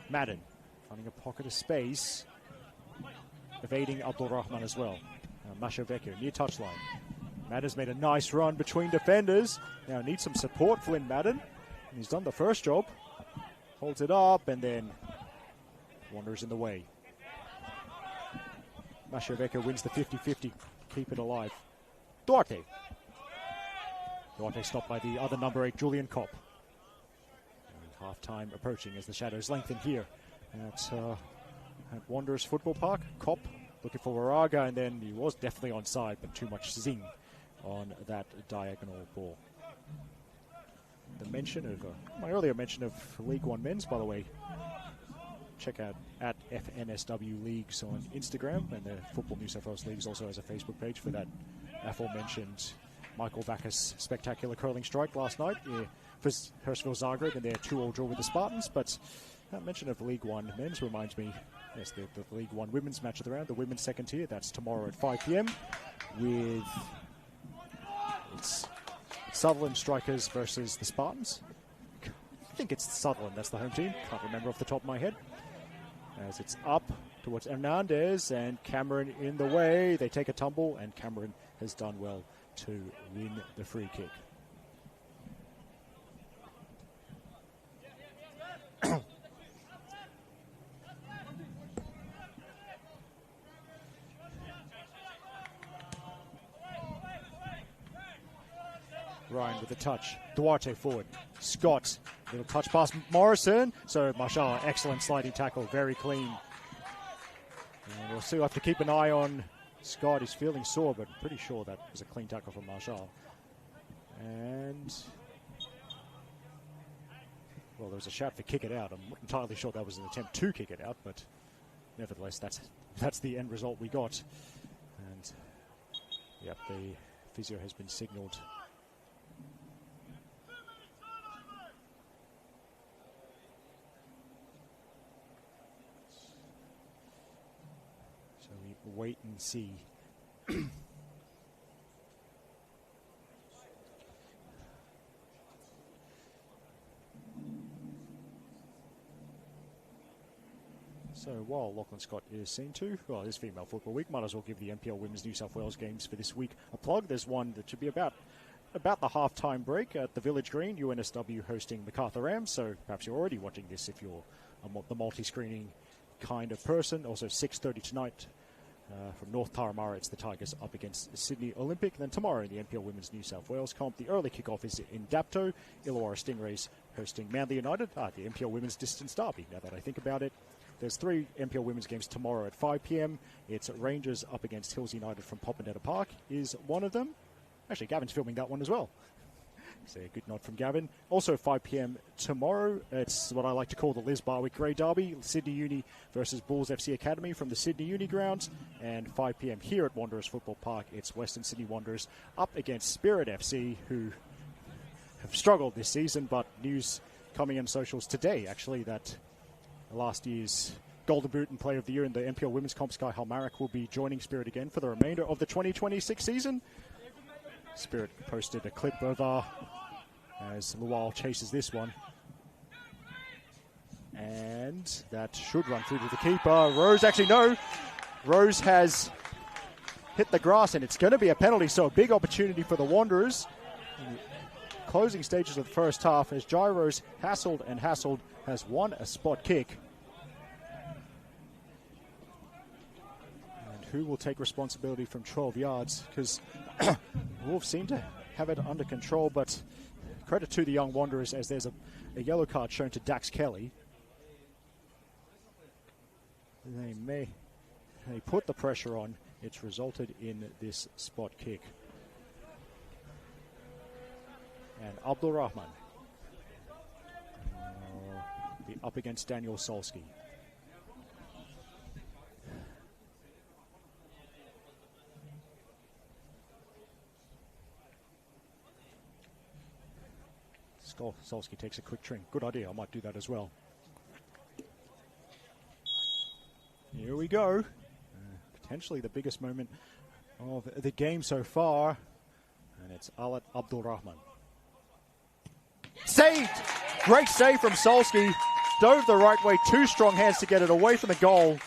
Madden finding a pocket of space, evading Abdul Rahman as well. Masciovecchio near touchline. Madden's made a nice run between defenders. Now needs some support, Flynn Madden. And he's done the first job. Holds it up, and then Wanderers in the way. Masciovecchio wins the 50-50. Keep it alive. Duarte stopped by the other number 8, Julian Kopp. Half-time approaching as the shadows lengthen here at Wanderers Football Park. Kopp looking for Waraga, and then he was definitely onside, but too much zing on that diagonal ball. The mention of my earlier mention of League One men's, by the way. Check out at NSW Leagues on Instagram, and the Football New South Wales Leagues also has a Facebook page for that aforementioned Michael Vakas spectacular curling strike last night. Yeah, Hurstville Zagreb in their 2-2 draw with the Spartans. But that mention of League One men's reminds me, yes, the League One women's match of the round, the women's second tier. That's tomorrow at 5 p.m. with it's Sutherland Strikers versus the Spartans. I think it's Sutherland, that's the home team. Can't remember off the top of my head. As it's up towards Hernandez and Cameron in the way. They take a tumble and Cameron has done well to win the free kick. Ryan with the touch. Duarte forward. Scott. Little touch pass. Morrison. So Marshall, excellent sliding tackle. Very clean. And we'll still have to keep an eye on Scott. He's feeling sore, but I'm pretty sure that was a clean tackle from Marshall. And well, there was a shout for kick it out. I'm not entirely sure that was an attempt to kick it out, but nevertheless, that's the end result we got. And yep, the physio has been signalled. So we wait and see. So while Lachlan Scott is seen to, well, it is Female Football Week, might as well give the NPL Women's New South Wales games for this week a plug. There's one that should be about the half-time break at the Village Green, UNSW hosting Macarthur Rams. So perhaps you're already watching this if you're the multi-screening kind of person. Also 6:30 tonight from North Taramara, it's the Tigers up against Sydney Olympic. Then tomorrow in the NPL Women's New South Wales comp, the early kickoff is in Dapto. Illawarra Stingrays hosting Manly United. The NPL Women's Distance Derby, now that I think about it. There's 3 NPL women's games tomorrow at 5 p.m. It's Rangers up against Hills United from Popondetta Park is one of them. Actually, Gavin's filming that one as well. So a good nod from Gavin. Also 5 p.m. tomorrow, it's what I like to call the Liz Barwick Grey Derby. Sydney Uni versus Bulls FC Academy from the Sydney Uni grounds. And 5 p.m. here at Wanderers Football Park, it's Western Sydney Wanderers up against Spirit FC, who have struggled this season, but news coming on socials today, actually, that last year's Golden Boot and Player of the Year in the NPL Women's Comp, Sky Halmarick, will be joining Spirit again for the remainder of the 2026 season. Spirit posted a clip of as Lual chases this one. And that should run through to the keeper. Rose, actually no. Rose has hit the grass and it's going to be a penalty, so a big opportunity for the Wanderers. In the closing stages of the first half as Gyros hassled has won a spot kick. And who will take responsibility from 12 yards? Because Wolves seem to have it under control, but credit to the young Wanderers as there's a yellow card shown to Dax Kelly. They put the pressure on. It's resulted in this spot kick. And Abdul Rahman be up against Daniel Solski. Solski takes a quick drink. Good idea. I might do that as well. Here we go. Potentially the biggest moment of the game so far. And it's Alat Abdul Rahman. Saved! Great save from Solski. Dove the right way. 2 strong hands to get it away from the goal.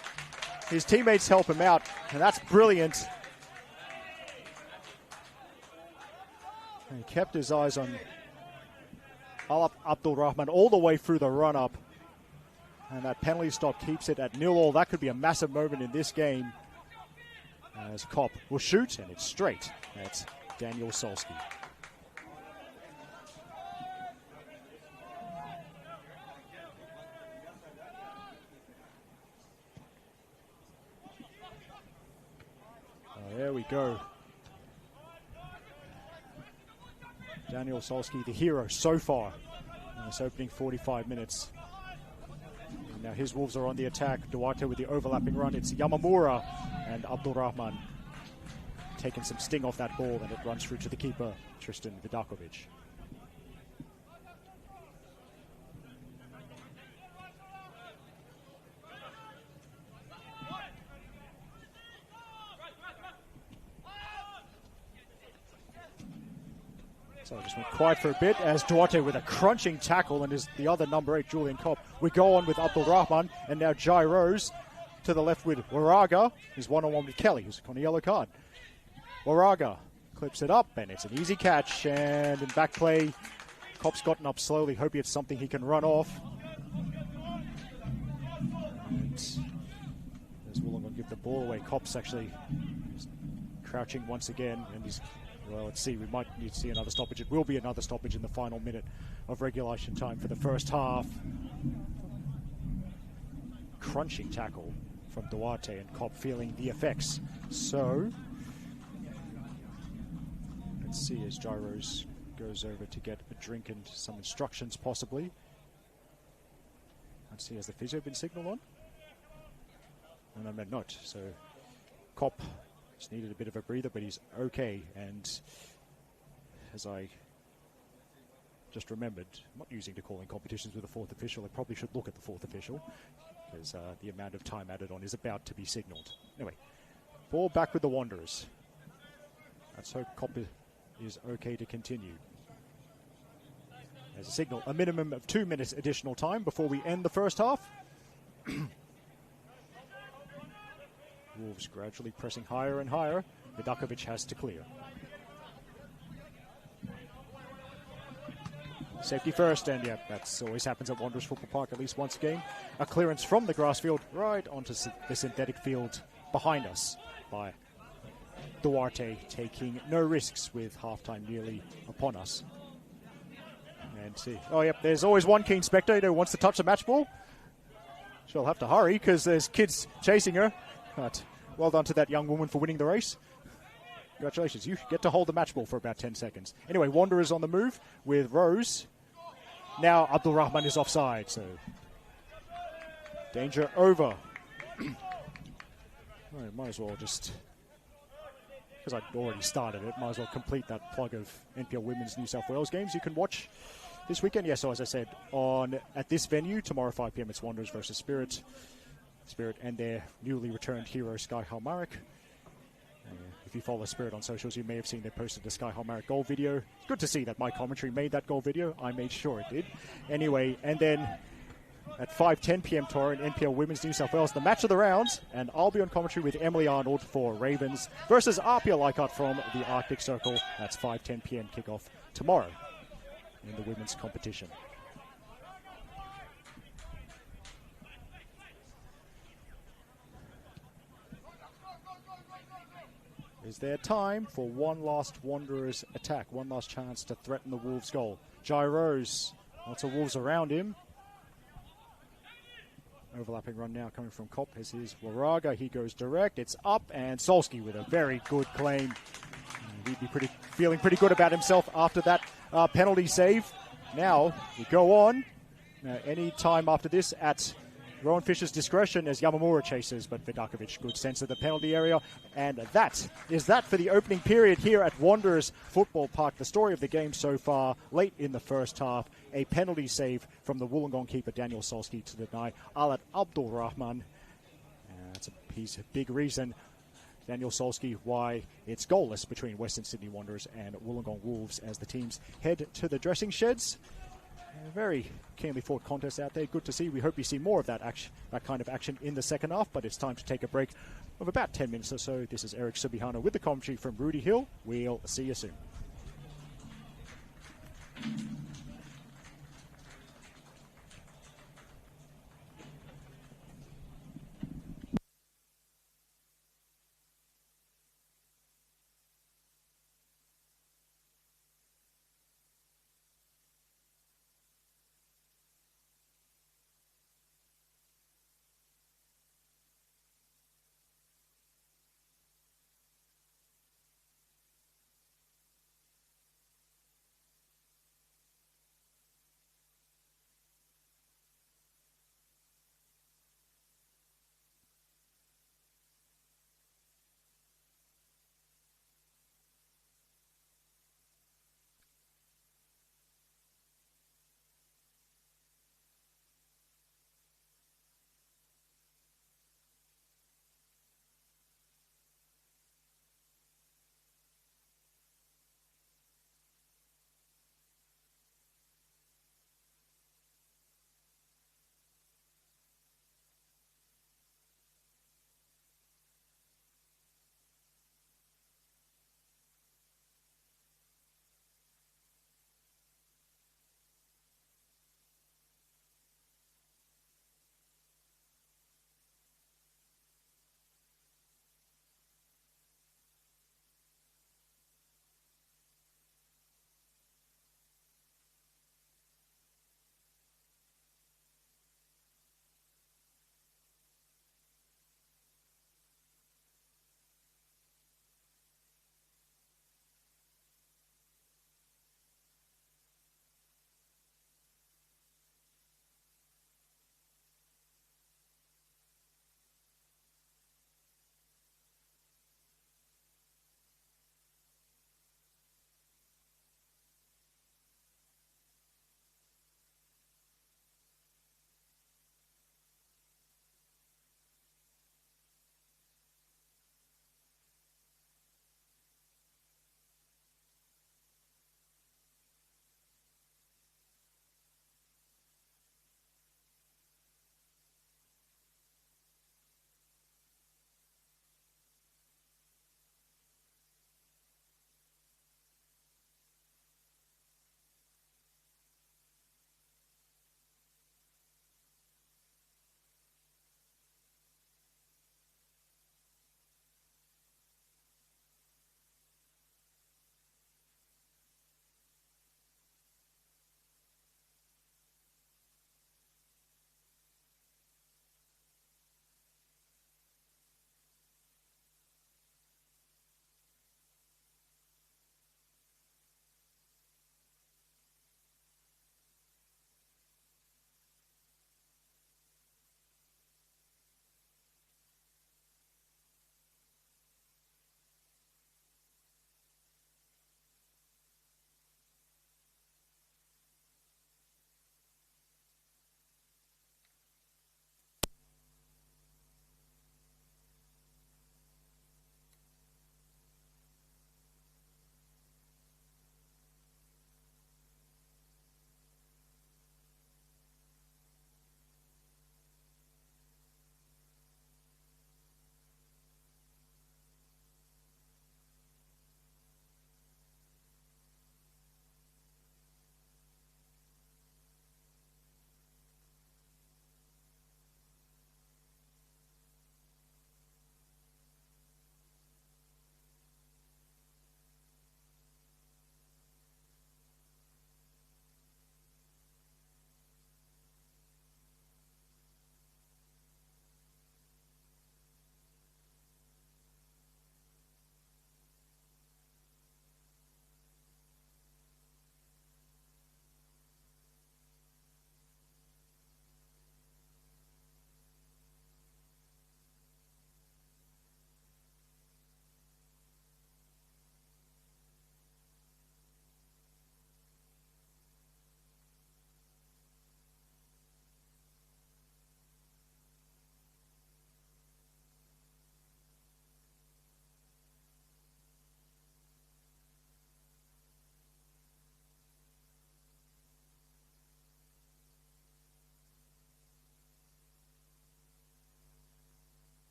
His teammates help him out. And that's brilliant. And he kept his eyes on Alap Abdul Rahman all the way through the run-up. And that penalty stop keeps it at 0-0. That could be a massive moment in this game. As Kopp will shoot, and it's straight. That's Daniel Solski. There we go. Daniel Solski, the hero so far in this opening 45 minutes. And now his Wolves are on the attack. Duarte with the overlapping run. It's Yamamura and Abdul Rahman taking some sting off that ball, and it runs through to the keeper, Tristan Vidakovic. So I just went quiet for a bit as Duarte with a crunching tackle and is the other number 8, Julian Kopp. We go on with Abdul Rahman and now Jai Rose to the left with Waraga. He's one-on-one with Kelly, who's on a yellow card. Waraga clips it up and it's an easy catch, and in back play, Kopp's gotten up slowly, hoping it's something he can run off. And as Wollongong give the ball away, Kopp's actually crouching once again, and he's, well, let's see, we might need to see another stoppage. It will be another stoppage in the final minute of regulation time for the first half. Crunching tackle from Duarte, and Kopp feeling the effects. So, let's see as Gyros goes over to get a drink and some instructions possibly. Let's see, has the physio been signalled on? No, not. So, Kopp just needed a bit of a breather, but he's okay. And as I just remembered, I'm not using to call in competitions with the fourth official. I probably should look at the fourth official, because the amount of time added on is about to be signalled. Anyway, ball back with the Wanderers. Let's hope Kopp is okay to continue. There's a signal, a minimum of 2 minutes additional time before we end the first half. Wolves gradually pressing higher and higher. Vidakovic has to clear. Safety first, and yeah, that's always happens at Wanderers Football Park at least once a game. A clearance from the grass field right onto the synthetic field behind us by Duarte, taking no risks with halftime nearly upon us. And see, oh yep, there's always one keen spectator who wants to touch the match ball. She'll have to hurry because there's kids chasing her. But well done to that young woman for winning the race. Congratulations, you get to hold the match ball for about 10 seconds. Anyway, Wanderers on the move with Rose. Now Abdul Rahman is offside, so danger over. Right, might as well just, because I'd already started it, might as well complete that plug of NPL Women's New South Wales games you can watch this weekend. Yes, so as I said, at this venue, tomorrow 5 p.m. it's Wanderers versus Spirit and their newly returned hero Sky Halmarik. If you follow Spirit on socials, you may have seen they posted the Sky Halmarik goal video. It's good to see that my commentary made that goal video. I made sure it did. Anyway, and then at 5:10 p.m. tomorrow in NPL Women's New South Wales, the match of the rounds, and I'll be on commentary with Emily Arnold for Ravens versus Arpia Leichhardt from the Arctic Circle. That's 5:10 p.m. kickoff tomorrow in the women's competition. Is there time for one last Wanderers attack, one last chance to threaten the Wolves' goal? Jai Rose, lots of Wolves around him. Overlapping run now coming from Kopp as his Waraga. He goes direct, it's up, and Solski with a very good claim. He'd be feeling pretty good about himself after that penalty save. Now we go on. Any time after this at Rowan Fisher's discretion as Yamamura chases, but Vidakovic, good sense of the penalty area. And that is that for the opening period here at Wanderers Football Park. The story of the game so far, late in the first half, a penalty save from the Wollongong keeper Daniel Solski to deny Alat Abdul Rahman. That's a big reason, Daniel Solski, why it's goalless between Western Sydney Wanderers and Wollongong Wolves as the teams head to the dressing sheds. A very keenly fought contest out there. Good to see. We hope we see more of that kind of action in the second half, but it's time to take a break of about 10 minutes or so. This is Eric Subihano with the commentary from Rudy Hill. We'll see you soon.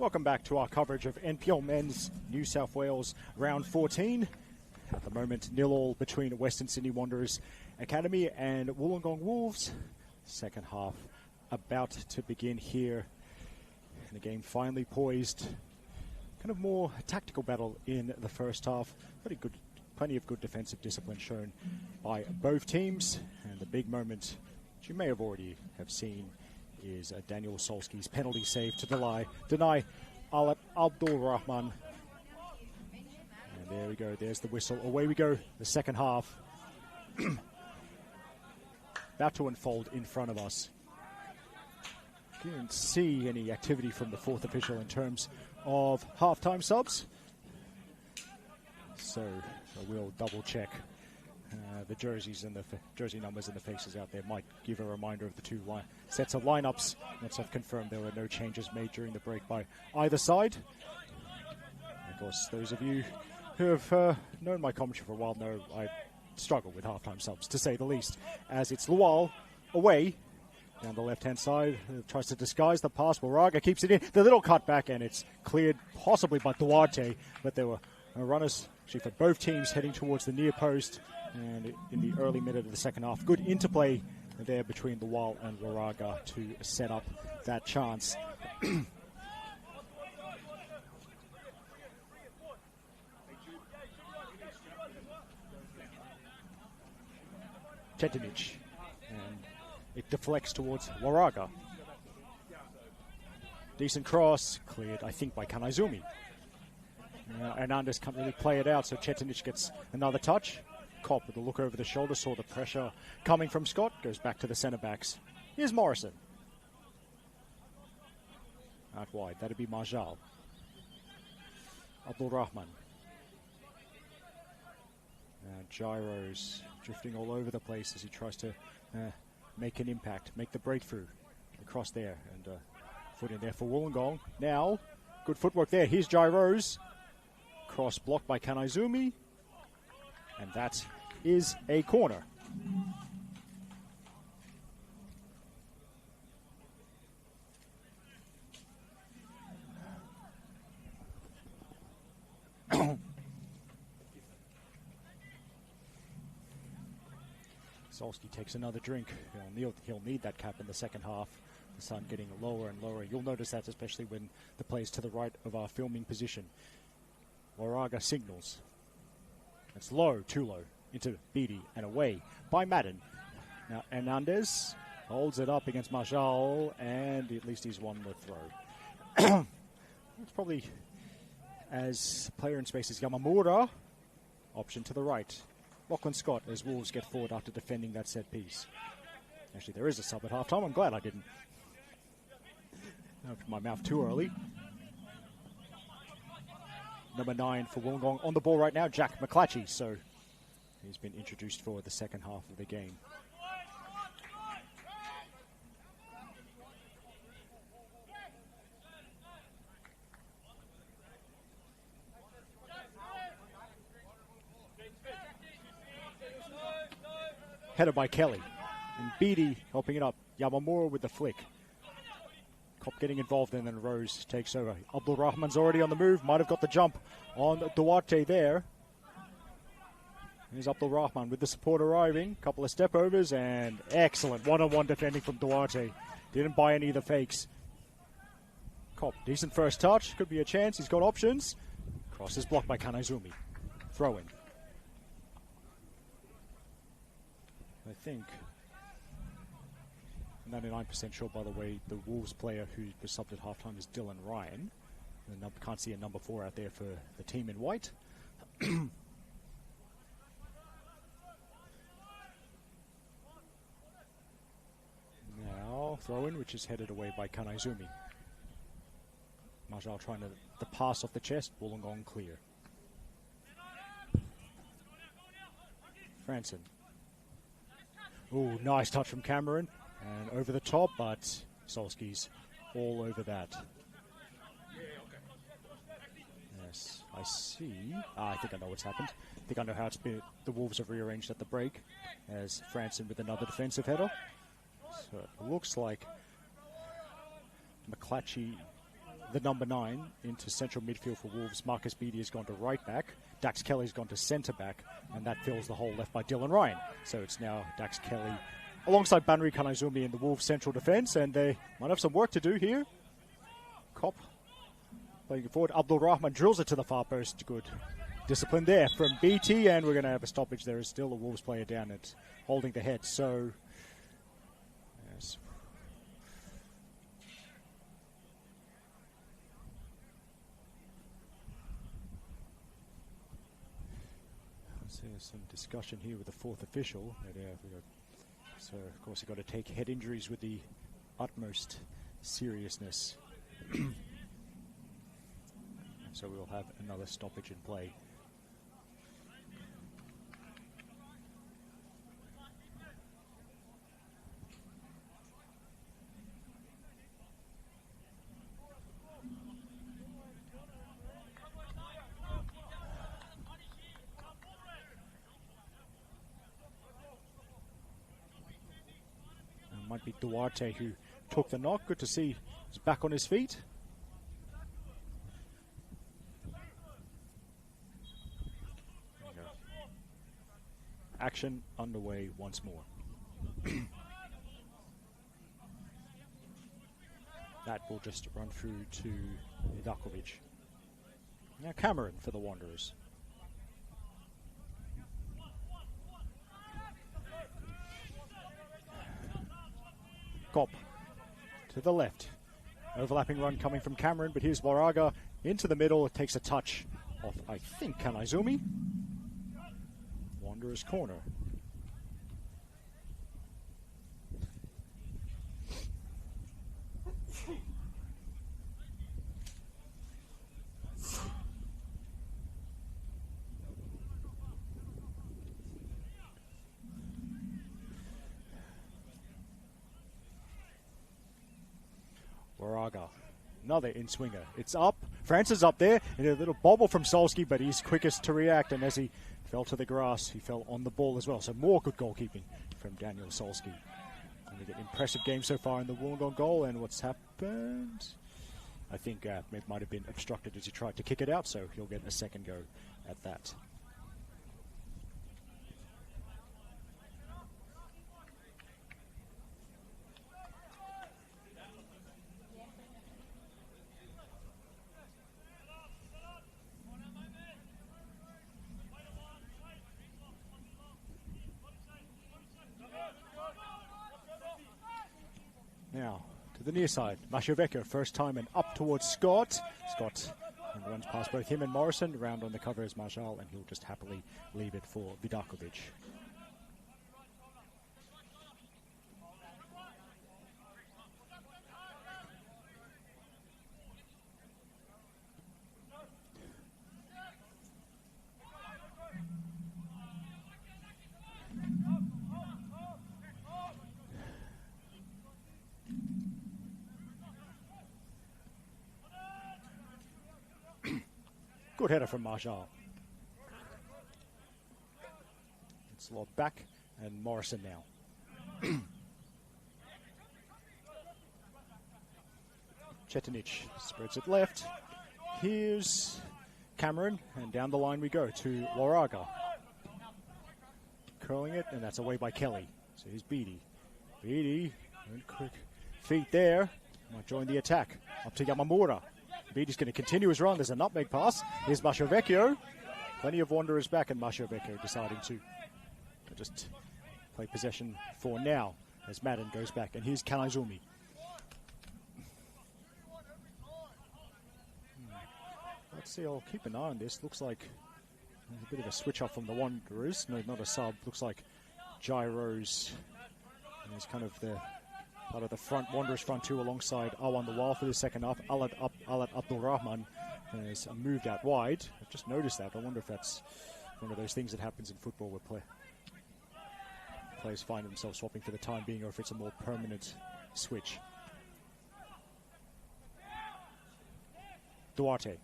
Welcome back to our coverage of NPL Men's New South Wales Round 14. At the moment, 0-0 between Western Sydney Wanderers Academy and Wollongong Wolves. Second half about to begin here. And the game finally poised. Kind of more tactical battle in the first half. Plenty of good defensive discipline shown by both teams. And the big moment, which you may have already have seen, is Daniel Solski's penalty save to deny Abdul Rahman. And there we go, there's the whistle. Away we go, the second half. About to unfold in front of us. Didn't see any activity from the fourth official in terms of halftime subs. So we'll double check. The jerseys and the jersey numbers and the faces out there might give a reminder of the two sets of lineups. Once I've confirmed there were no changes made during the break by either side. And of course, those of you who have known my commentary for a while know I struggle with halftime subs, to say the least, as it's Lual away down the left-hand side, tries to disguise the pass. Moraga keeps it in, the little cutback, and it's cleared possibly by Duarte, but there were runners actually for both teams heading towards the near post. And in the early minute of the second half, good interplay there between Lual and Moraga to set up that chance. Chetinic, and it deflects towards Moraga. Decent cross, cleared, I think, by Kanaizumi. Hernandez can't really play it out, so Chetinic gets another touch. Cop with a look over the shoulder, saw the pressure coming from Scott, goes back to the centre backs. Here's Morrison. Out wide, that'd be Marjal. Abdul Rahman. Gyros drifting all over the place as he tries to make an impact, make the breakthrough across there. And foot in there for Wollongong. Now, good footwork there. Here's Gyros. Cross blocked by Kanaizumi. And that is a corner. Solski takes another drink. He'll need that cap in the second half. The sun getting lower and lower. You'll notice that especially when the play's to the right of our filming position. Moraga signals. It's low, too low, into Beattie and away by Madden. Now Hernandez holds it up against Marjal, and at least he's won the throw. It's probably as player in space as Yamamura. Option to the right. Lachlan Scott as Wolves get forward after defending that set piece. Actually, there is a sub at halftime. I'm glad I didn't open my mouth too early. Number 9 for Wollongong on the ball right now, Jack McClatchy. So he's been introduced for the second half of the game. Headed by Kelly. And Beattie helping it up. Yamamura with the flick. Cop getting involved, and then Rose takes over. Abdul Rahman's already on the move. Might have got the jump on Duarte there. Here's Abdul Rahman with the support arriving. Couple of step overs, and excellent one-on-one defending from Duarte. Didn't buy any of the fakes. Cop, decent first touch. Could be a chance. He's got options. Cross is blocked by Kanaizumi. Throw in. I think, 99% sure, by the way, the Wolves player who was subbed at halftime is Dylan Ryan. Can't see a number 4 out there for the team in white. Now, throw in, which is headed away by Kanaizumi. Marjal trying the pass off the chest. Wollongong clear. Franson. Oh, nice touch from Cameron. And over the top, but Solski's all over that. Yes, I see. I think I know what's happened. I think I know how it's been. The Wolves have rearranged at the break as Franson with another defensive header. So it looks like McClatchy the number 9 into central midfield for Wolves. Marcus Beattie has gone to right back. Dax Kelly's gone to centre back, and that fills the hole left by Dylan Ryan. So it's now Dax Kelly alongside Banri Kanaizumi in the Wolves central defence, and they might have some work to do here. Cop playing forward. Abdul Rahman drills it to the far post. Good discipline there from BT, and we're going to have a stoppage. There is still a Wolves player down at holding the head. So, yes. So there's some discussion here with the fourth official. So, of course, you've got to take head injuries with the utmost seriousness. So we'll have another stoppage in play. It might be Duarte who took the knock. Good to see he's back on his feet. Action underway once more. That will just run through to Vidakovic. Now Cameron for the Wanderers. Gop to the left. Overlapping run coming from Cameron, but here's Waraga into the middle. It takes a touch off, I think, Kanaizumi. Wanderers corner. Waraga, another in-swinger. It's up. Francis up there. And a little bobble from Solski, but he's quickest to react. And as he fell to the grass, he fell on the ball as well. So more good goalkeeping from Daniel Solski. And we get impressive game so far in the Wollongong goal. And what's happened? I think it might have been obstructed as he tried to kick it out. So he'll get a second go at that. Now, to the near side, Mashovecchio, first time and up towards Scott. Scott runs past both him and Morrison. Round on the cover is Marshall, and he'll just happily leave it for Vidakovic. Good header from Marshall. It's lobbed back, and Morrison now. Chetinic spreads it left. Here's Cameron, and down the line we go to Waraga. Curling it, and that's away by Kelly. So here's Beattie. Beattie, quick feet there. Might join the attack. Up to Yamamura. Beattie's going to continue his run. There's a nutmeg pass. Here's Mashovecchio. Plenty of Wanderers back, and Mashovecchio deciding to just play possession for now as Madden goes back. And here's Kanaizumi. Let's see, I'll keep an eye on this. Looks like a bit of a switch up from the Wanderers. No, not a sub. Looks like Gyros. And there's kind of the part of the front, Wanderers front two alongside Awan the Wild for the second half. Alad Abdul Rahman has moved out wide. I've just noticed that. I wonder if that's one of those things that happens in football where players find themselves swapping for the time being, or if it's a more permanent switch. Duarte.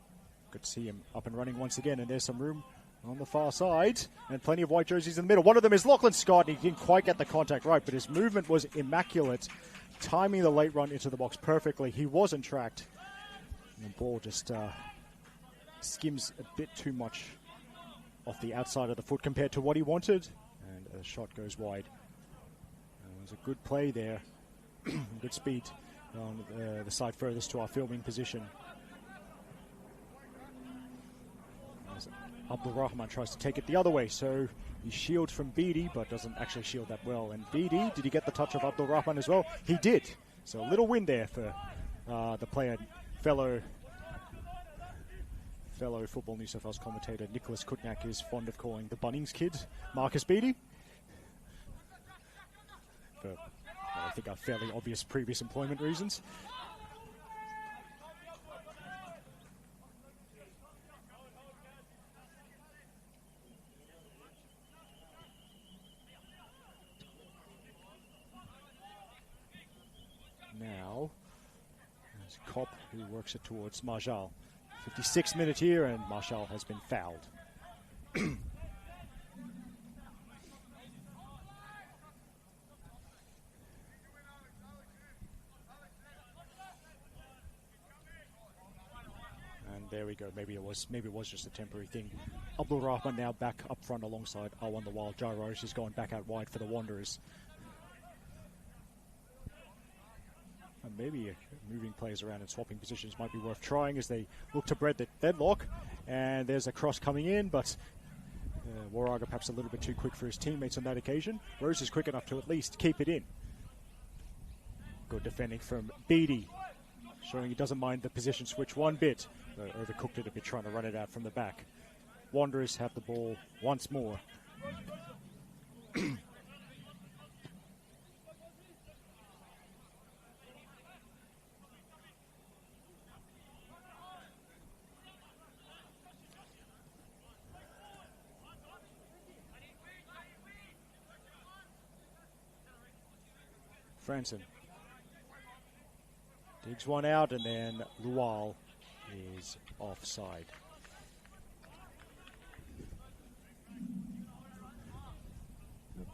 Good to see him up and running once again, and there's some room on the far side, and plenty of white jerseys in the middle. One of them is Lachlan Scott, and he didn't quite get the contact right, but his movement was immaculate, timing the late run into the box perfectly. He wasn't tracked. And the ball just skims a bit too much off the outside of the foot compared to what he wanted. And a shot goes wide. It was a good play there. Good speed on the side furthest to our filming position. As Abdul Rahman tries to take it the other way, so he shields from Beatty, but doesn't actually shield that well. And Beatty, did he get the touch of Abdul Rahman as well? He did. So a little win there for the player, fellow Football New South Wales commentator Nicholas Kutnak is fond of calling the Bunnings kid, Marcus Beatty. For, I think, are fairly obvious previous employment reasons. Now, there's Kopp who works it towards Marjal. 56th minute here, and Marshall has been fouled. And there we go. Maybe it was just a temporary thing. Abdul Rahman now back up front alongside Awan the Wild. Jairosh is going back out wide for the Wanderers. And maybe moving players around and swapping positions might be worth trying as they look to break the deadlock. And there's a cross coming in, but Warraga perhaps a little bit too quick for his teammates on that occasion. Rose is quick enough to at least keep it in. Good defending from Beatty, showing he doesn't mind the position switch one bit. Overcooked it a bit trying to run it out from the back. Wanderers have the ball once more. Franson digs one out, and then Lual is offside.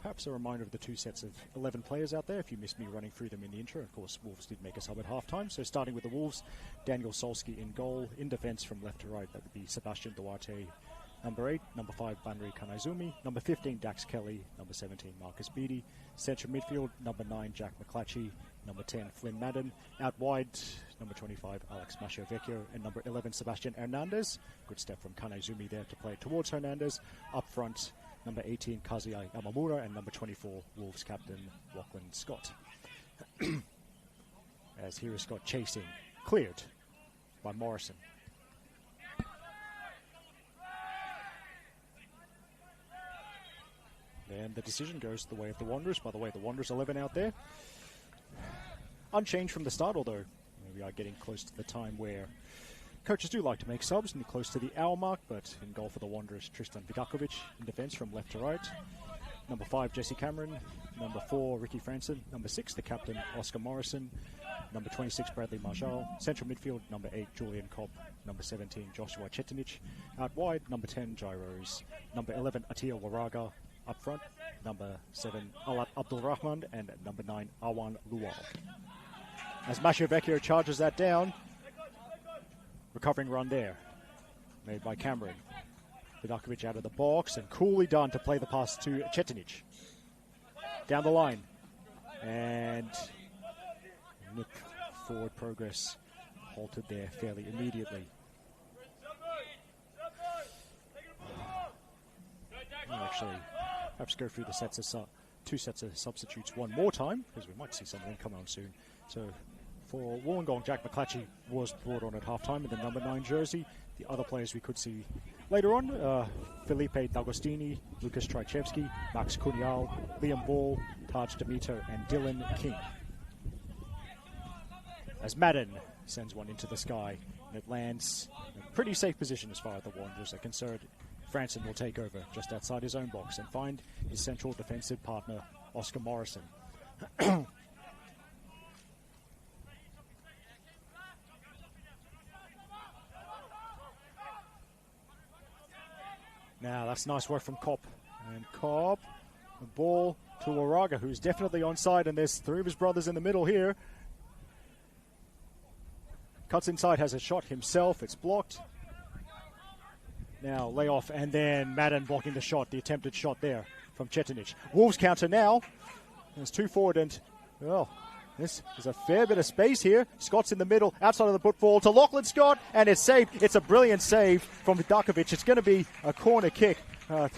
Perhaps a reminder of the two sets of 11 players out there, if you missed me running through them in the intro. Of course, Wolves did make a sub at halftime. So starting with the Wolves, Daniel Solski in goal. In defence from left to right, that would be Sebastian Duarte, number 8. Number 5, Banri Kanaizumi. Number 15, Dax Kelly. Number 17, Marcus Beatty. Central midfield, number 9, Jack McClatchy. Number 10, Flynn Madden. Out wide, number 25, Alex Machiavecchio. And number 11, Sebastian Hernandez. Good step from Kanaizumi there to play towards Hernandez. Up front, number 18, Kazuya Yamamura. And number 24, Wolves captain, Lachlan Scott. As here is Scott chasing. Cleared by Morrison. And the decision goes the way of the Wanderers. By the way, the Wanderers 11 out there. Unchanged from the start, although we are getting close to the time where coaches do like to make subs and close to the hour mark. But in goal for the Wanderers, Tristan Vidakovic. In defence from left to right. Number 5, Jesse Cameron. Number 4, Ricky Franson. Number 6, the captain, Oscar Morrison. Number 26, Bradley Marshall. Central midfield, number 8, Julian Kopp. Number 17, Joshua Chetinic. Out wide, number 10, Jairosh. Number 11, Atia Warraga. Up front, number 7, Alat Abdul Rahman, and number 9, Awan Lual. As Machiavecchio charges that down, recovering run there, made by Cameron. Vidakovic out of the box, and coolly done to play the pass to Chetinic. Down the line, and forward progress halted there fairly immediately. Actually, perhaps go through the two sets of substitutes one more time, because we might see some of them come on soon. So for Wollongong, Jack McClatchy was brought on at halftime in the number 9 jersey. The other players we could see later on, Felipe D'Agostini, Lucas Trajchevsky, Max Kunial, Liam Ball, Taj Demito, and Dylan King. As Madden sends one into the sky, and it lands in a pretty safe position as far as the Wanderers are concerned. Franson will take over just outside his own box and find his central defensive partner, Oscar Morrison. Now, that's nice work from Kopp. And Kopp, the ball to Warraga, who's definitely onside, and there's 3 of his brothers in the middle here. Cuts inside, has a shot himself. It's blocked. Now lay off, and then Madden blocking the shot, the attempted shot there from Chetinic. Wolves counter now. There's 2 forward, and, well, this is a fair bit of space here. Scott's in the middle, outside of the football to Lachlan Scott, and it's saved. It's a brilliant save from Vidakovic. It's going to be a corner kick. The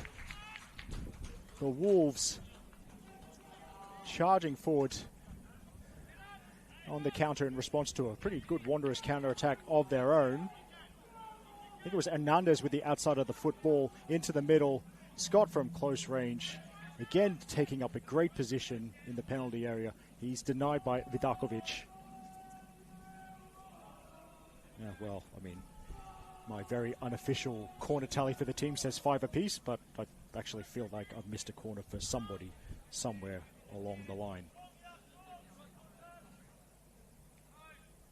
Wolves charging forward on the counter in response to a pretty good Wanderers counter-attack of their own. I think it was Hernandez with the outside of the football into the middle. Scott from close range, again taking up a great position in the penalty area. He's denied by Vidakovic. Yeah, well, I mean, my very unofficial corner tally for the team says 5 apiece, but I actually feel like I've missed a corner for somebody somewhere along the line.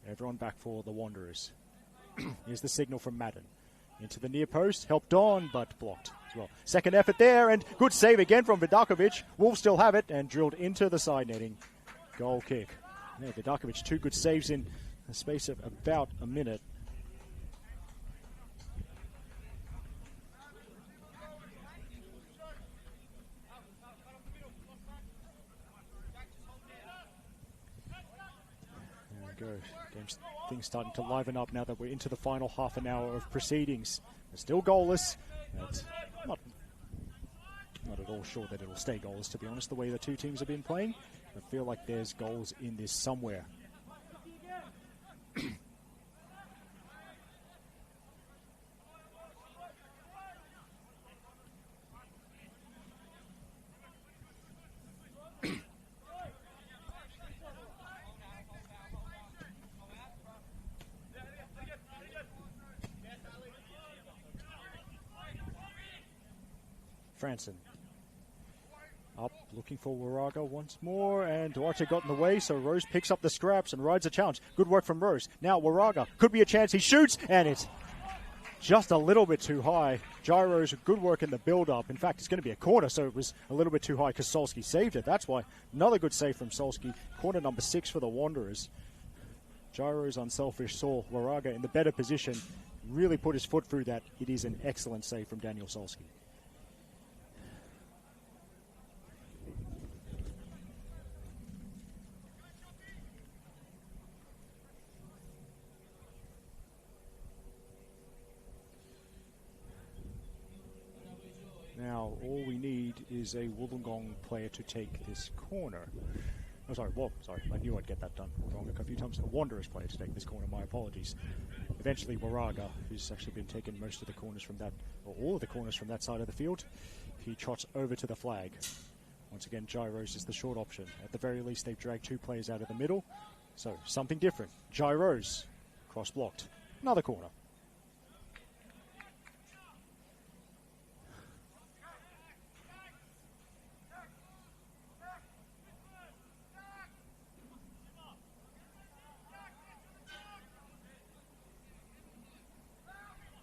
Everyone back for the Wanderers. Here's the signal from Madden. Into the near post, helped on, but blocked as well. Second effort there, and good save again from Vidakovic. Wolves still have it, and drilled into the side netting. Goal kick. Yeah, Vidakovic, 2 good saves in the space of about a minute. There we go. Things starting to liven up now that we're into the final half an hour of proceedings. They're still goalless. Not at all sure that it'll stay goalless, to be honest, the way the two teams have been playing. I feel like there's goals in this somewhere. Franson up, looking for Waraga once more, and Duarte got in the way, so Rose picks up the scraps and rides a challenge. Good work from Rose. Now Waraga, could be a chance, he shoots, and it's just a little bit too high. Gyro's good work in the build-up. In fact, it's going to be a corner, so it was a little bit too high because Solski saved it. That's why. Another good save from Solski. Corner number 6 for the Wanderers. Gyro's unselfish saw Waraga in the better position, really put his foot through that. It is an excellent save from Daniel Solski. Now, all we need is a Wollongong player to take this corner. Oh, sorry, I knew I'd get that done wrong a few times. A Wanderers player to take this corner, my apologies. Eventually, Waraga, who's actually been taking most of the corners from that, or all of the corners from that side of the field, he trots over to the flag. Once again, Gyros is the short option. At the very least, they've dragged 2 players out of the middle. So, something different. Gyros, cross-blocked. Another corner.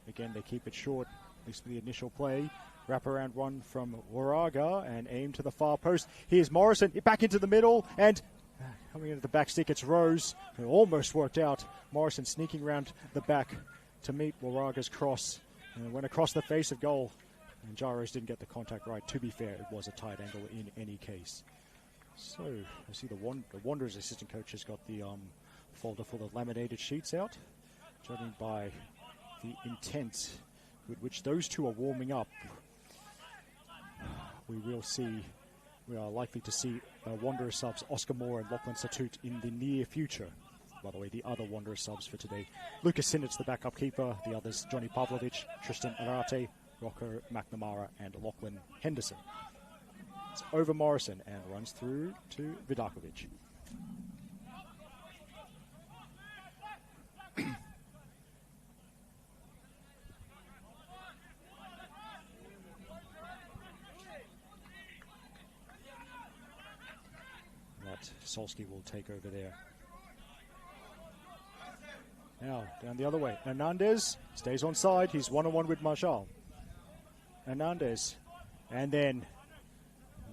Again, they keep it short, at least for the initial play. Wraparound one from Waraga and aim to the far post. Here's Morrison back into the middle, and coming into the back stick, it's Rose. It almost worked out. Morrison sneaking around the back to meet Waraga's cross, and it went across the face of goal. And Gyros didn't get the contact right. To be fair, it was a tight angle in any case. So, I see the Wanderers assistant coach has got the folder full of laminated sheets out, judging by the intent with which those two are warming up. We are likely to see Wanderer subs Oscar Moore and Lachlan Satut in the near future. By the way, the other Wanderer subs for today: Lucas Sinnott, the backup keeper, the others Johnny Pavlovich, Tristan Arate, Rocco McNamara, and Lachlan Henderson. It's over Morrison and runs through to Vidakovic. Solski will take over there. Now, down the other way. Hernandez stays on side. He's one-on-one with Marshall. Hernandez. And then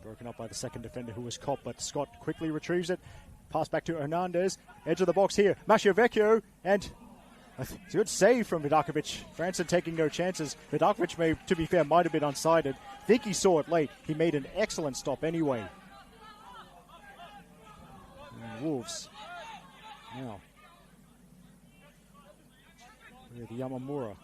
broken up by the second defender who was caught, but Scott quickly retrieves it. Pass back to Hernandez. Edge of the box here. Machiavecchio. And It's a good save from Vidakovic. Franson taking no chances. Vidakovic, may, to be fair, might have been unsighted. Think he saw it late. He made an excellent stop anyway. And Wolves. Now. With Yamamura.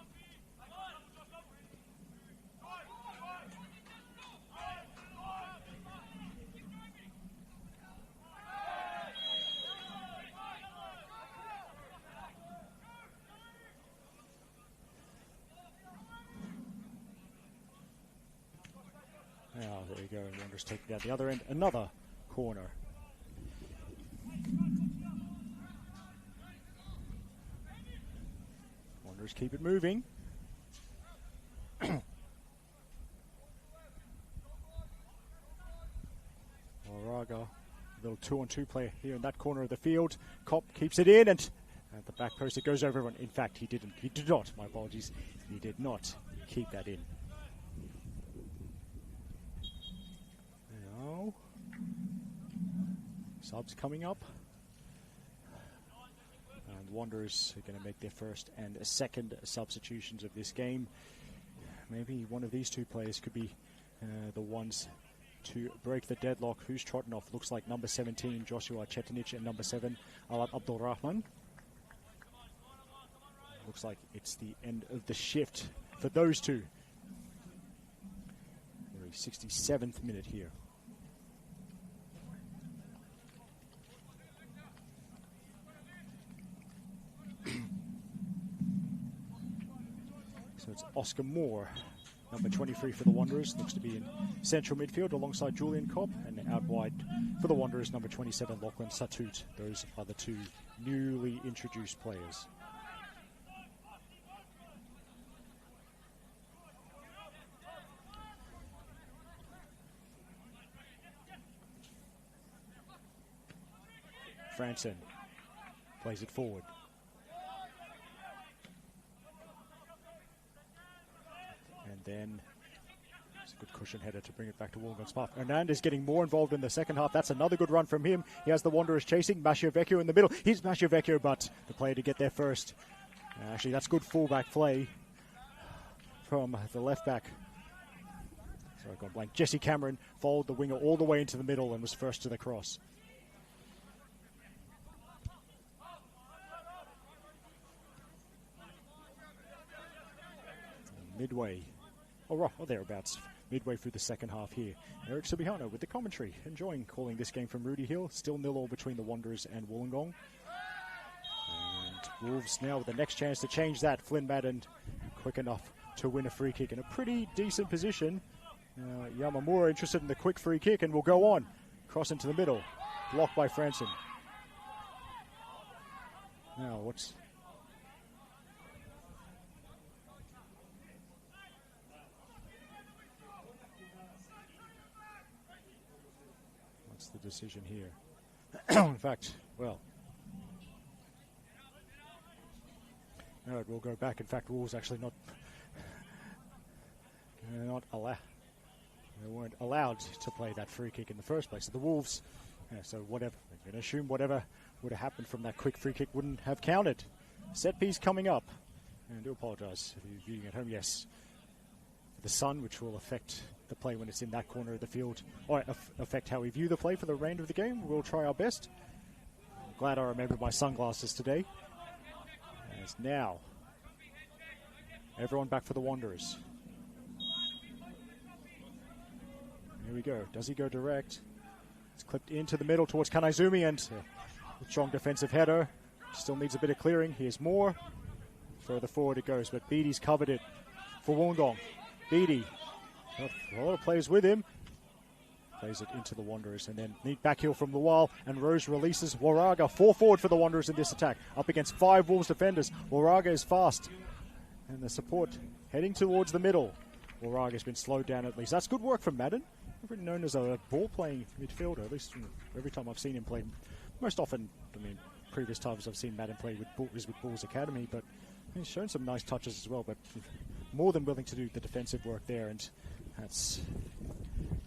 Oh, there you go. Wanderers taking down the other end. Another corner. Wanderers keep it moving. Moraga, a little 2-on-2 play here in that corner of the field. Kopp keeps it in, and at the back post it goes over everyone. In fact, he didn't. He did not. My apologies. He did not keep that in. Now, subs coming up. And Wanderers are going to make their first and second substitutions of this game. Maybe one of these two players could be the ones to break the deadlock. Who's trotting off? Looks like number 17, Joshua Chetinic, and number 7, Alat Abdul Rahman. Looks like it's the end of the shift for those two. Very 67th minute here. So it's Oscar Moore, number 23 for the Wanderers. Looks to be in central midfield alongside Julian Kopp. And out wide for the Wanderers, number 27, Lachlan Satut. Those are the two newly introduced players. Franson plays it forward. And then it's a good cushion header to bring it back to Wollongong's path. Hernandez getting more involved in the second half. That's another good run from him. He has the Wanderers chasing. Machiavecchio in the middle. He's Machiavecchio, but the player to get there first. Actually, that's good fullback play from the left back. Sorry, gone blank. Jesse Cameron followed the winger all the way into the middle and was first to the cross. Midway, or thereabouts, midway through the second half here. Eric Subihano with the commentary, enjoying calling this game from Rudy Hill. Still 0-0 between the Wanderers and Wollongong. And Wolves now with the next chance to change that. Flynn Madden quick enough to win a free kick in a pretty decent position. Yamamura interested in the quick free kick and will go on. Cross into the middle, blocked by Franson. Now what's the decision here? In fact, well, no, it will go back. In fact, Wolves actually not allowed. They weren't allowed to play that free kick in the first place. So the Wolves, so whatever, they're going to assume whatever would have happened from that quick free kick wouldn't have counted. Set piece coming up. And I do apologise if you're viewing at home. Yes, the sun, which will affect the play when it's in that corner of the field, or affect how we view the play for the remainder of the game. We'll try our best. I'm glad I remembered my sunglasses today. As now, everyone back for the Wanderers. Here we go. Does he go direct? It's clipped into the middle towards Kanaizumi, and a strong defensive header. Still needs a bit of clearing. Here's more. Further forward it goes, but Beattie's covered it for Wollongong. Beattie. A lot of players with him. Plays it into the Wanderers, and then neat back heel from Lual, and Rose releases Waraga. 4 forward for the Wanderers in this attack. Up against 5 Wolves defenders. Waraga is fast. And the support heading towards the middle. Waraga's been slowed down at least. That's good work from Madden. Never known as a ball-playing midfielder, at least every time I've seen him play. Most often, I mean, previous times I've seen Madden play with Bulls Academy, but he's shown some nice touches as well, but more than willing to do the defensive work there, and that's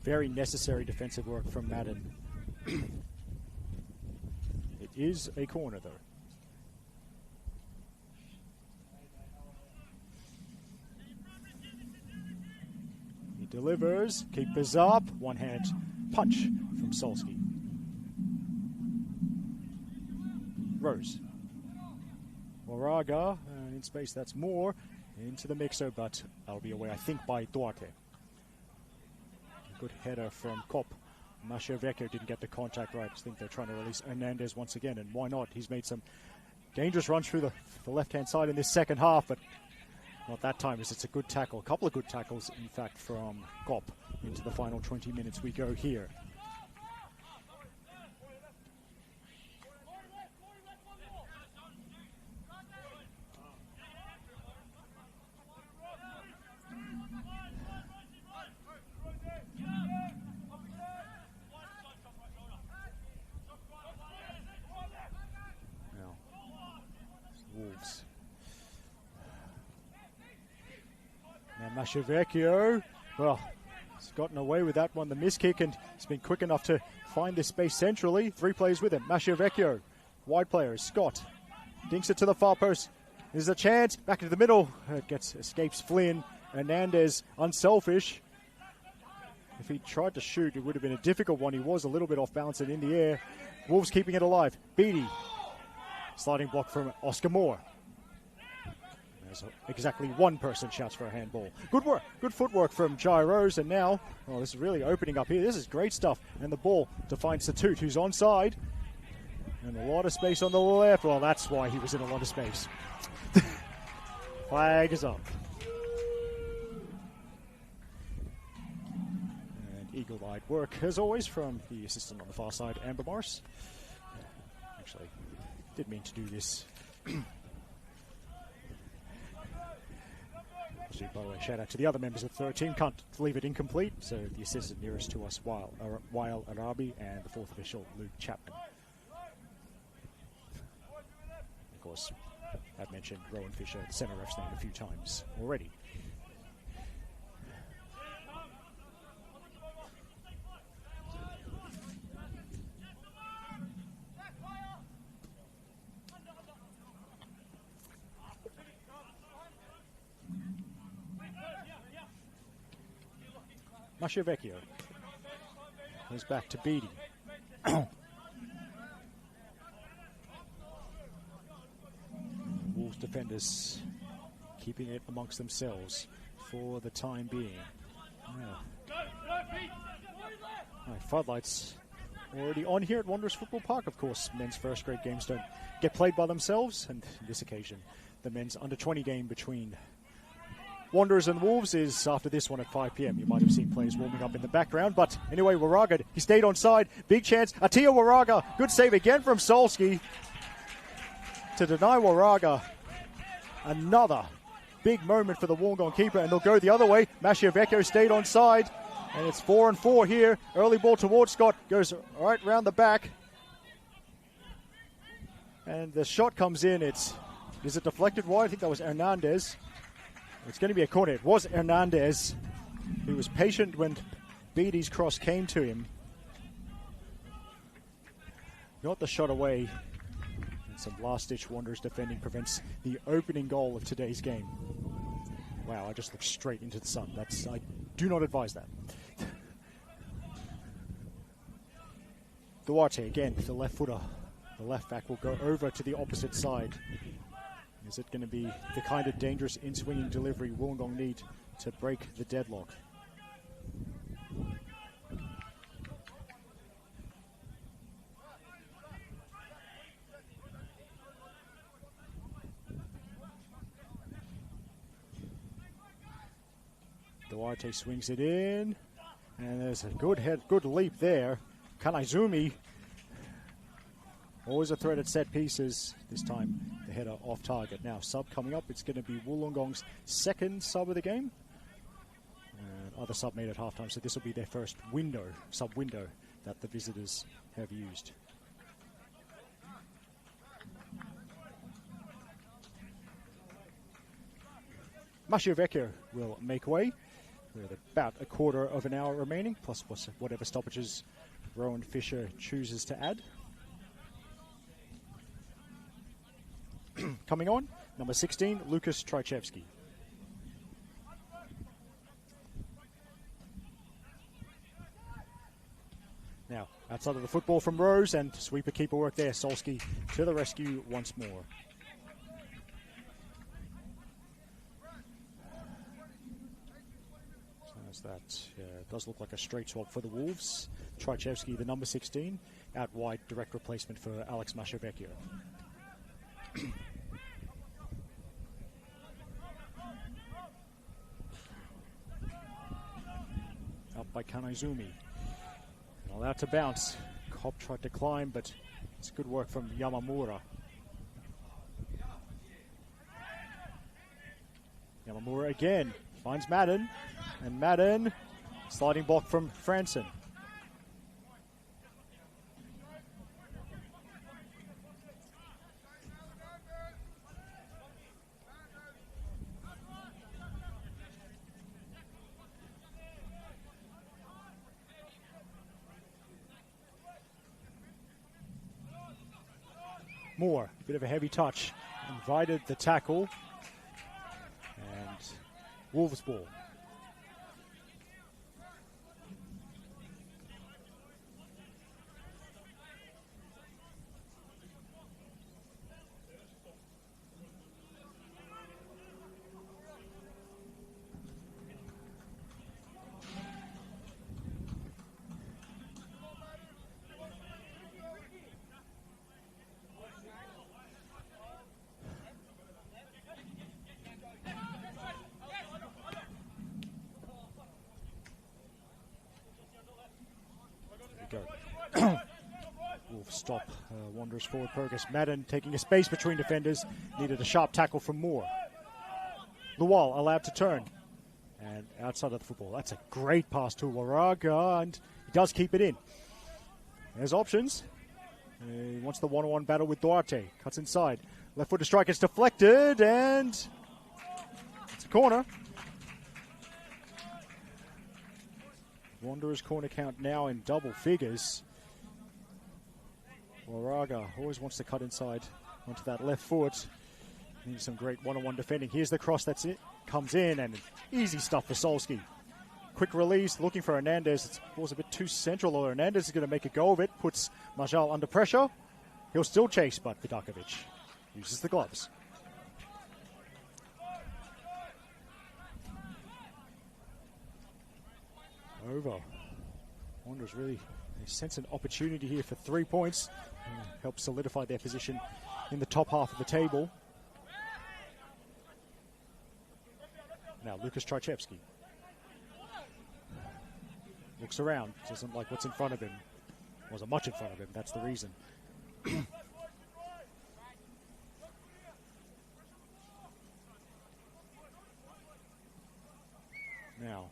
very necessary defensive work from Madden. It is a corner, though. delivers, keepers up, one-hand punch from Solski. Rose. Moraga, and in space that's more, into the mixer, but that'll be away, I think, by Duarte. Good header from Kopp. Maschervecchio didn't get the contact right. I think they're trying to release Hernandez once again, and why not? He's made some dangerous runs through the left-hand side in this second half, but not that time, as it's a good tackle. A couple of good tackles, in fact, from Kopp into the final 20 minutes we go here. Wolves. Now Maschervecchio, well, he's gotten away with that one, the miss kick, and he's been quick enough to find this space centrally. 3 players with him. Maschervecchio, wide player, Scott, dinks it to the far post. There's a chance, back into the middle. It escapes Flynn. Hernandez, unselfish. If he tried to shoot, it would have been a difficult one. He was a little bit off balance and in the air. Wolves keeping it alive. Beattie. Sliding block from Oscar Moore. There's exactly one person shouts for a handball. Good work, good footwork from Jai Rose, and now, oh, this is really opening up here. This is great stuff. And the ball to find Satut, who's onside. And a lot of space on the left. Well, that's why he was in a lot of space. Flag is up. And eagle-eyed work, as always, from the assistant on the far side, Amber Morris. Actually, didn't mean to do this. Actually, by the way, shout out to the other members of the third team. Can't leave it incomplete. So the assistant nearest to us, Wael Arabi, and the fourth official, Luke Chapman. Of course, I've mentioned Rowan Fisher, the centre ref's name, a few times already. Maschervecchio goes back to Beattie. Wolves defenders keeping it amongst themselves for the time being. Yeah. Right, floodlights already on here at Wanderers Football Park. Of course, men's first grade games don't get played by themselves, and on this occasion, the men's under-20 game between Wanderers and Wolves is after this one at 5 p.m. You might have seen players warming up in the background. But anyway, Waraga, he stayed on side. Big chance. Atia Waraga. Good save again from Solski to deny Waraga. Another big moment for the Wollongong keeper. And they'll go the other way. Maschervecchio stayed on side. And it's 4-4 here. Early ball towards Scott. Goes right round the back. And the shot comes in. Is it deflected wide? I think that was Hernandez. It's going to be a corner. It was Hernandez who was patient when Beattie's cross came to him. Got the shot away. And some last-ditch Wanderers defending prevents the opening goal of today's game. Wow, I just looked straight into the sun. I do not advise that. Duarte again, the left footer. The left back will go over to the opposite side. Is it going to be the kind of dangerous in-swinging delivery Wollongong need to break the deadlock? Duarte swings it in, and there's a good leap there. Kanaizumi, always a threat at set pieces. This time the header off target. Now sub coming up. It's going to be Wollongong's second sub of the game. Other sub made at halftime, so this will be their first sub window that the visitors have used. Maschervecchio will make way with about a quarter of an hour remaining, plus whatever stoppages Rowan Fisher chooses to add. Coming on, number 16, Lucas Trajchevski. Now, outside of the football from Rose, and sweeper keeper work there. Solski to the rescue once more. So as that does look like a straight swap for the Wolves. Trajewski, the number 16, out wide, direct replacement for Alex Mashavecchio. Up by Kanaizumi. Allowed to bounce. Cobb tried to climb, but it's good work from Yamamura. Yamamura again finds Madden, and Madden sliding block from Franson. Moore, bit of a heavy touch, invited the tackle, and Wolves ball. Wolves stop Wanderers forward progress. Madden taking a space between defenders. Needed a sharp tackle from Moore. Lual allowed to turn. And outside of the football. That's a great pass to Waraga, and he does keep it in. There's options. He wants the one-on-one battle with Duarte. Cuts inside. Left footed strike is deflected, and it's a corner. Wanderers corner count now in double figures. Waraga always wants to cut inside onto that left foot. Needs some great one-on-one defending. Here's the cross that's it. Comes in, and easy stuff for Solski. Quick release, looking for Hernandez. It was a bit too central. Hernandez is going to make a go of it. Puts Majal under pressure. He'll still chase, but Vidakovic uses the gloves. Over. Wanderers really sense an opportunity here for 3 points. Help solidify their position in the top half of the table. Now Lucas Trajewski looks around, doesn't like what's in front of him. Wasn't much in front of him, that's the reason. Now,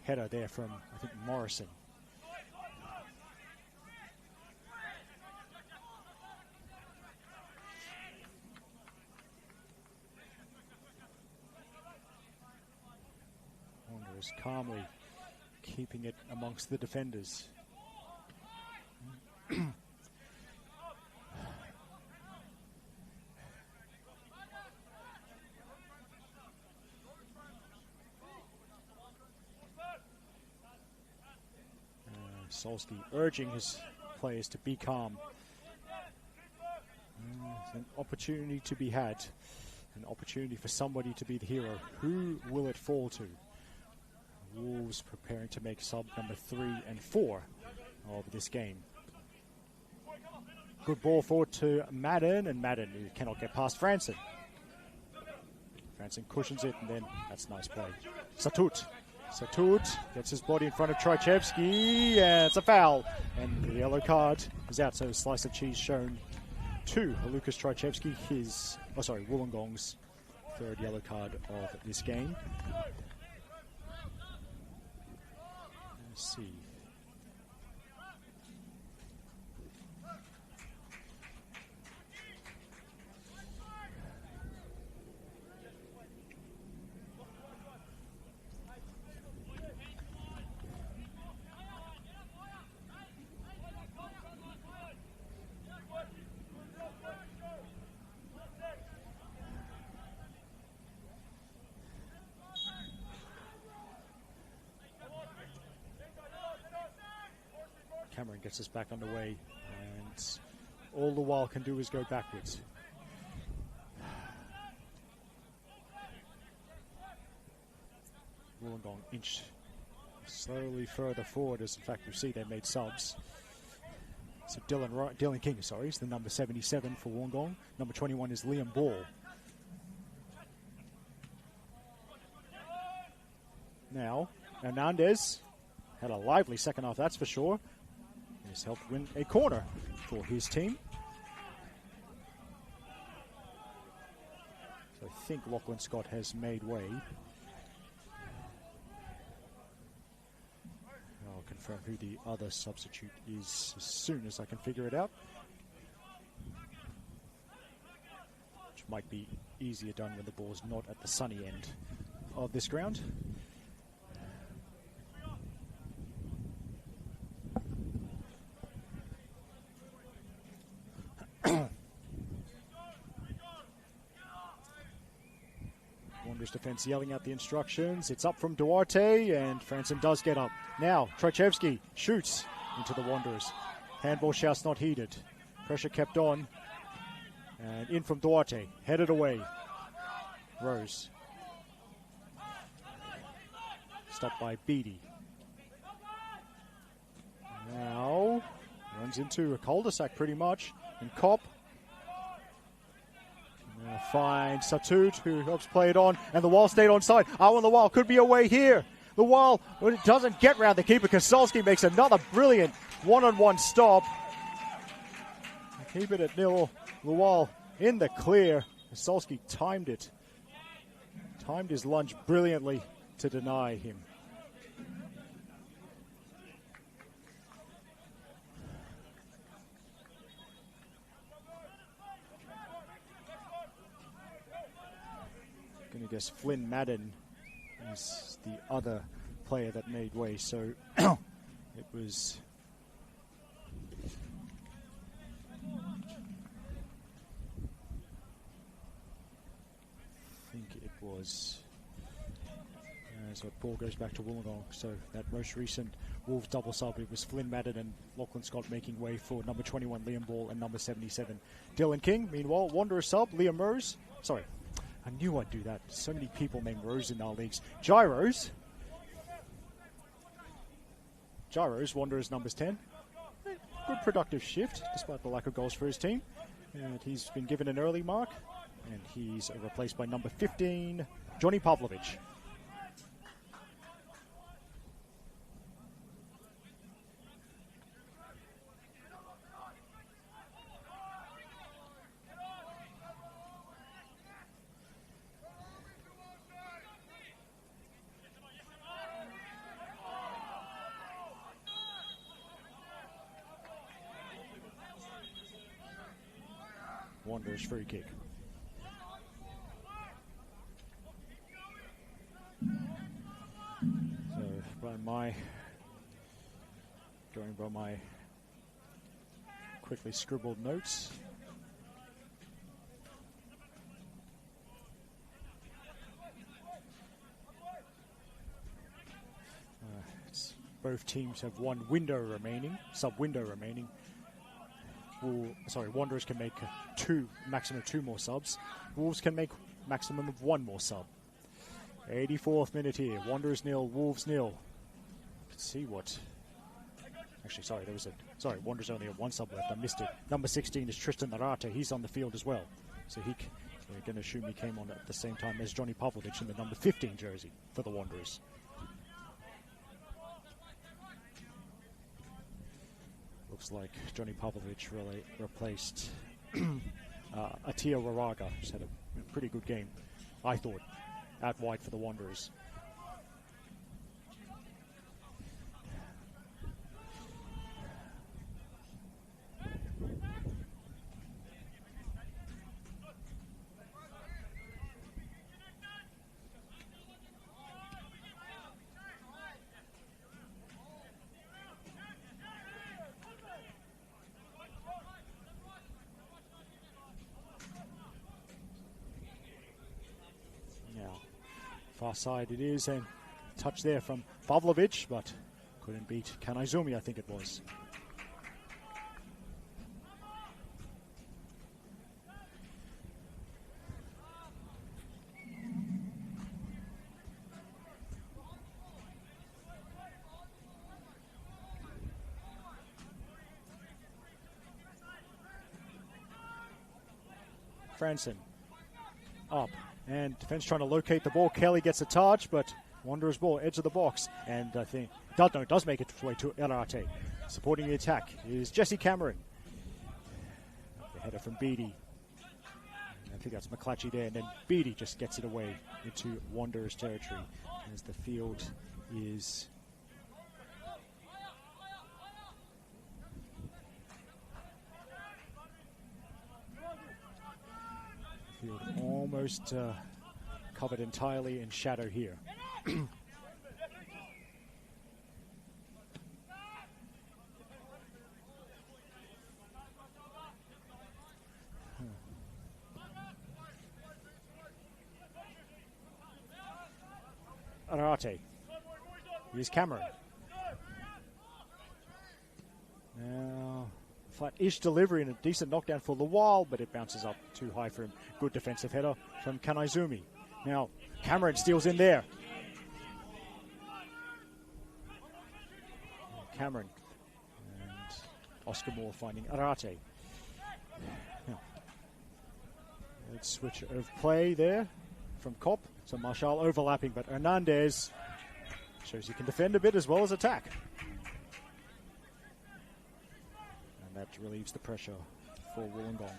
header there from, I think, Morrison. Wanderers calmly keeping it amongst the defenders. Solski urging his players to be calm. An opportunity to be had. An opportunity for somebody to be the hero. Who will it fall to? Wolves preparing to make sub number 3 and 4 of this game. Good ball forward to Madden, and Madden who cannot get past Franson. Franson cushions it, and then that's a nice play. Satut gets his body in front of Trajewski, and it's a foul. And the yellow card is out, so a slice of cheese shown to Lucas Trajewski, Wollongong's third yellow card of this game. Let's see. Cameron gets us back underway, and all the while can do is go backwards. Wollongong inch slowly further forward, as in fact we see they made subs. So Dylan King, is the number 77 for Wollongong. Number 21 is Liam Ball. Now, Hernandez had a lively second half, that's for sure. He's helped win a corner for his team. So I think Lachlan Scott has made way. I'll confirm who the other substitute is as soon as I can figure it out. Which might be easier done when the ball's not at the sunny end of this ground. Wanderers defense yelling out the instructions. It's up from Duarte, and Franson does get up. Now, Trojevski shoots into the Wanderers. Handball shout's not heeded. Pressure kept on. And in from Duarte. Headed away. Rose. Stopped by Beattie. Now, runs into a cul-de-sac pretty much. And Kopp. Finds Satut, who helps play it on, and the Wall stayed on side. On the Wall could be away here. The Wall, but it doesn't get round the keeper. Kosolski makes another brilliant one-on-one stop. Keep it at nil. The Wall in the clear. Kosolski timed it. Timed his lunge brilliantly to deny him. I guess Flynn Madden is the other player that made way, so it was so ball goes back to Wollongong. So that most recent Wolves double sub, it was Flynn Madden and Lachlan Scott making way for number 21 Liam Ball and number 77 Dylan King. Meanwhile, Wanderer sub Liam Rose. Sorry, I knew I'd do that. So many people named Rose in our leagues. Gyros, Wanderers numbers 10. Good productive shift, despite the lack of goals for his team. And he's been given an early mark. And he's replaced by number 15, Johnny Pavlovich. Wanderers free kick. So going by my quickly scribbled notes. Both teams have one window remaining, sub-window remaining. Wanderers can make maximum two more subs. Wolves can make maximum of one more sub. 84th minute here. Wanderers nil, Wolves nil. Let's see what. Actually, Wanderers only have one sub left. I missed it. Number 16 is Tristan Narate. He's on the field as well. So we're going to assume he came on at the same time as Johnny Pavlovich in the number 15 jersey for the Wanderers. Looks like Johnny Pavlovich really replaced Atia Waraga, who's had a pretty good game, I thought, out wide for the Wanderers. Far side it is, and touch there from Pavlovich, but couldn't beat Kanaizumi, I think it was. Franson up, and defense trying to locate the ball. Kelly gets a touch, but Wanderers ball, edge of the box, and I think does make its way to Elarte. Supporting the attack is Jesse Cameron. The header from Beattie. I think that's McClatchy there, and then Beattie just gets it away into Wanderers territory as the field is almost covered entirely in shadow here. Arate. Here's Cameron. Now, flat-ish delivery and a decent knockdown for Lawal, but it bounces up too high for him. Good defensive header from Kanaizumi. Now, Cameron steals in there. Cameron and Oscar Moore finding Arate. Now, good switch of play there from Kopp. So Marshall overlapping, but Hernandez shows he can defend a bit as well as attack. And that relieves the pressure for Wollongong.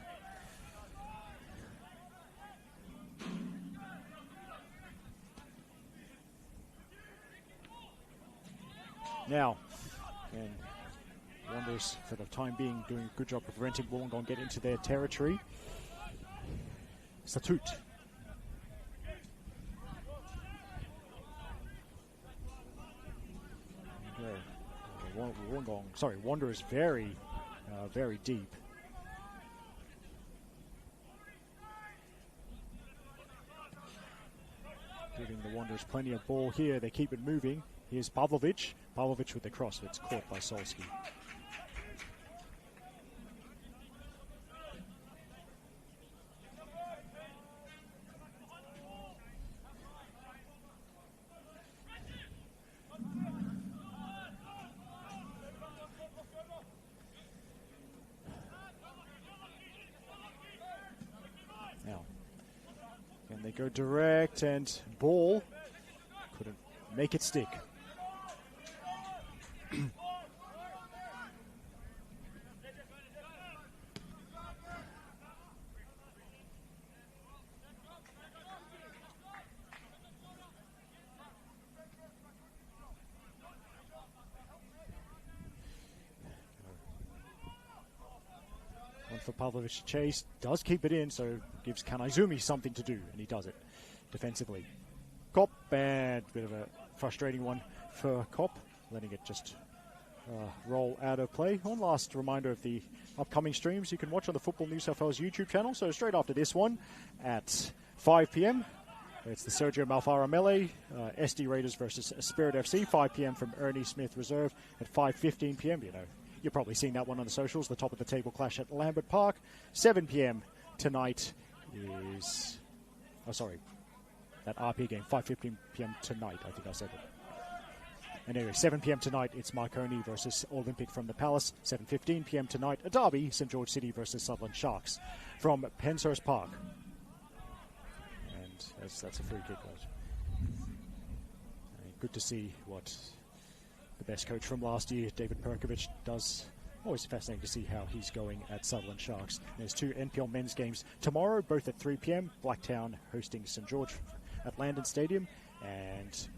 Now, and Wanderers for the time being doing a good job of preventing Wollongong get into their territory. Statut. Wanderers very deep. Giving the Wanderers plenty of ball here. They keep it moving. Here's Pavlovic. Pavlovic with the cross, but it's caught by Solski. They go direct and ball couldn't make it stick. For Pavlovic to chase, does keep it in, so gives Kanaizumi something to do, and he does it defensively. Kopp, and a bit of a frustrating one for Kopp, letting it just roll out of play. One last reminder of the upcoming streams you can watch on the Football New South Wales YouTube channel. So straight after this one at 5 p.m, it's the Sergio Malfara Melee, SD Raiders versus Spirit FC, 5 p.m. from Ernie Smith Reserve at 5:15 p.m. You're probably seeing that one on the socials, the top of the table clash at Lambert Park. 7 p.m. tonight is... that RP game, 5:15 p.m. tonight, I think I said it. Anyway, 7 p.m. tonight, it's Marconi versus Olympic from the Palace. 7:15 p.m. tonight, a derby, St. George City versus Sutherland Sharks from Penshurst Park. And that's a free kick. Good to see what the best coach from last year, David Perkovic, does. Always fascinating to see how he's going at Sutherland Sharks. There's two NPL men's games tomorrow, both at 3 p.m. Blacktown hosting St. George at Landon Stadium, and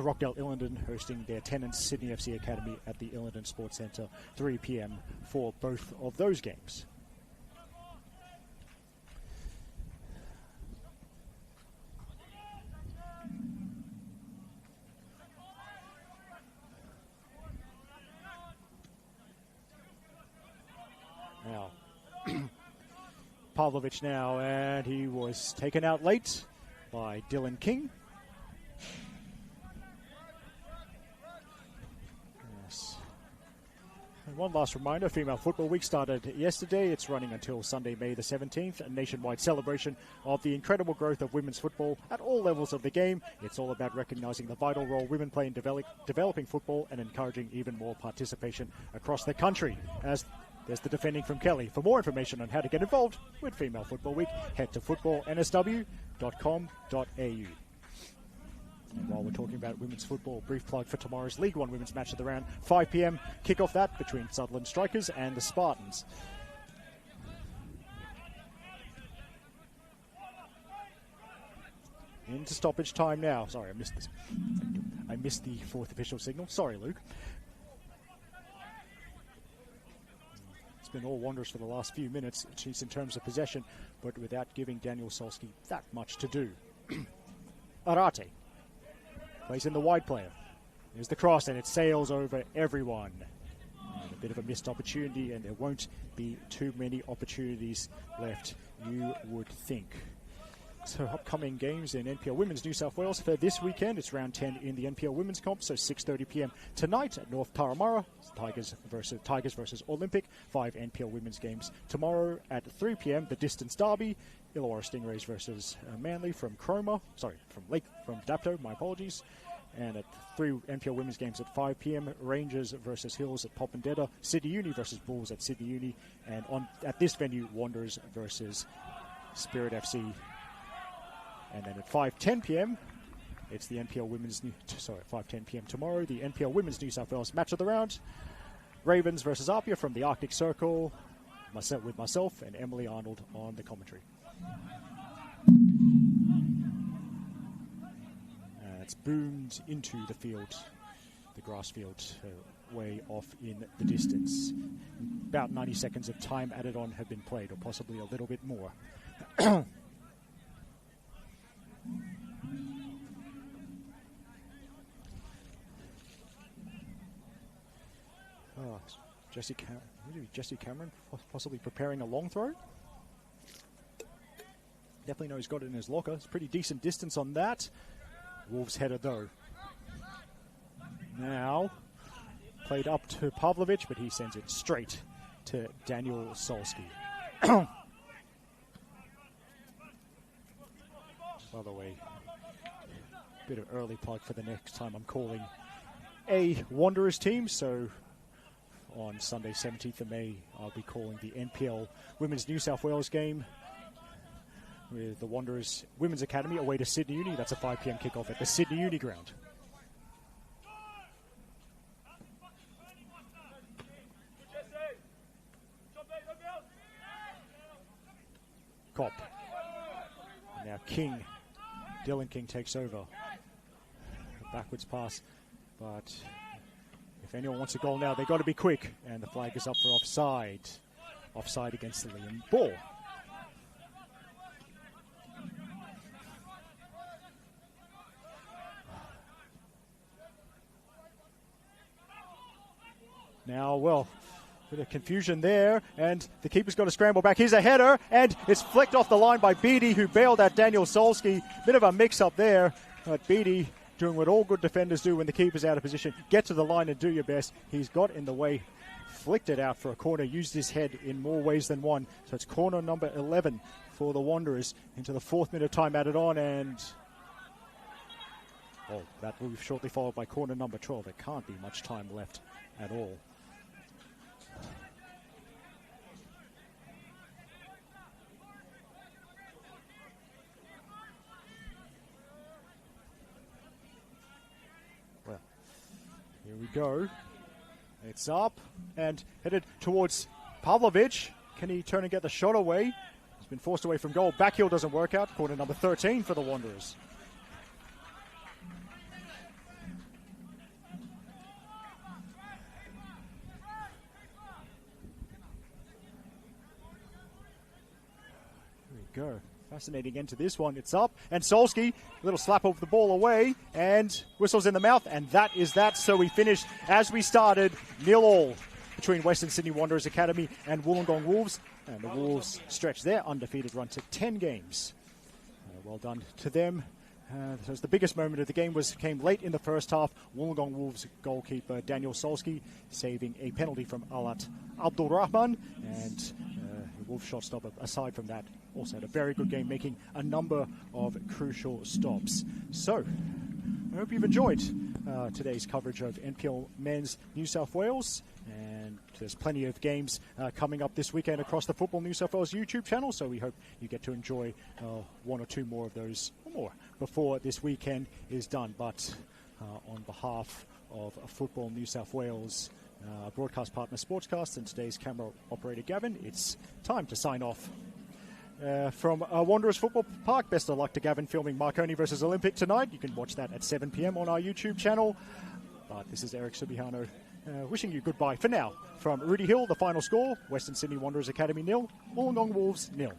Rockdale Illingdon hosting their Tennant Sydney FC Academy at the Illingdon Sports Centre, 3 p.m. for both of those games. Now, Pavlovic now, and he was taken out late by Dylan King. Yes. And one last reminder, Female Football Week started yesterday. It's running until Sunday, May the 17th, a nationwide celebration of the incredible growth of women's football at all levels of the game. It's all about recognising the vital role women play in developing football and encouraging even more participation across the country. As there's the defending from Kelly. For more information on how to get involved with Female Football Week, head to footballnsw.com.au. And while we're talking about women's football, brief plug for tomorrow's League One women's match of the round, 5 p.m. kick-off that between Sutherland Strikers and the Spartans. Into stoppage time now. Sorry, I missed this. I missed the fourth official signal. Sorry, Luke. It's been all Wanderers for the last few minutes, at least in terms of possession, but without giving Daniel Solski that much to do. Arate plays in the wide player. There's the cross, and it sails over everyone. And a bit of a missed opportunity, and there won't be too many opportunities left, you would think. So upcoming games in NPL Women's New South Wales for this weekend. It's round 10 in the NPL Women's Comp, so 6:30 p.m. tonight at North Taramara. Tigers versus Olympic. 5 NPL Women's games tomorrow at 3 p.m. The Distance Derby. Illawarra Stingrays versus Manly from Dapto, my apologies. And at 3 NPL Women's games at 5 p.m. Rangers versus Hills at Popondetta. Sydney Uni versus Bulls at Sydney Uni. And at this venue, Wanderers versus Spirit FC. And then at 5:10 p.m., it's the NPL Women's... 5:10 p.m. tomorrow, the NPL Women's New South Wales match of the round. Ravens versus Apia from the Arctic Circle, with myself and Emily Arnold on the commentary. It's boomed into the field, the grass field, way off in the distance. About 90 seconds of time added on have been played, or possibly a little bit more. Jesse Cameron possibly preparing a long throw. Definitely know he's got it in his locker. It's pretty decent distance on that. Wolves header though. Now played up to Pavlovic, but he sends it straight to Daniel Solski. By the way, bit of early plug for the next time I'm calling a Wanderers team. So on Sunday, 17th of May, I'll be calling the NPL Women's New South Wales game with the Wanderers Women's Academy away to Sydney Uni. That's a 5 p.m. kickoff at the Sydney Uni ground. Cop. Now King. Dylan King takes over. Backwards pass, but if anyone wants a goal now, they've got to be quick. And the flag is up for offside. Offside against the Liam ball. Now, well, bit of confusion there, and the keeper's got to scramble back. Here's a header, and it's flicked off the line by Beattie, who bailed out Daniel Solski. Bit of a mix-up there, but Beattie doing what all good defenders do when the keeper's out of position. Get to the line and do your best. He's got in the way, flicked it out for a corner, used his head in more ways than one. So it's corner number 11 for the Wanderers into the 4th minute time added on, and that will be shortly followed by corner number 12. There can't be much time left at all. Here we go. It's up and headed towards Pavlovic. Can he turn and get the shot away? He's been forced away from goal. Backheel doesn't work out. Corner number 13 for the Wanderers. Here we go. Fascinating end to this one. It's up, and Solski, a little slap of the ball away, and whistles in the mouth, and that is that. So we finished as we started, 0-0 between Western Sydney Wanderers Academy and Wollongong Wolves, and the Wolves stretch their undefeated run to 10 games. Well done to them. So the biggest moment of the game came late in the first half. Wollongong Wolves goalkeeper Daniel Solski saving a penalty from Alat Abdul Rahman, and the Wolves shortstop, aside from that, also had a very good game, making a number of crucial stops. So, I hope you've enjoyed today's coverage of NPL Men's New South Wales, and there's plenty of games coming up this weekend across the Football New South Wales YouTube channel, so we hope you get to enjoy one or two more of those or more before this weekend is done. But on behalf of Football New South Wales, broadcast partner Sportscast, and today's camera operator Gavin, it's time to sign off. From Wanderers Football Park, best of luck to Gavin filming Marconi versus Olympic tonight. You can watch that at 7 p.m. on our YouTube channel. But this is Eric Subihano wishing you goodbye for now. From Rudy Hill, the final score, Western Sydney Wanderers Academy 0, Wollongong Wolves 0.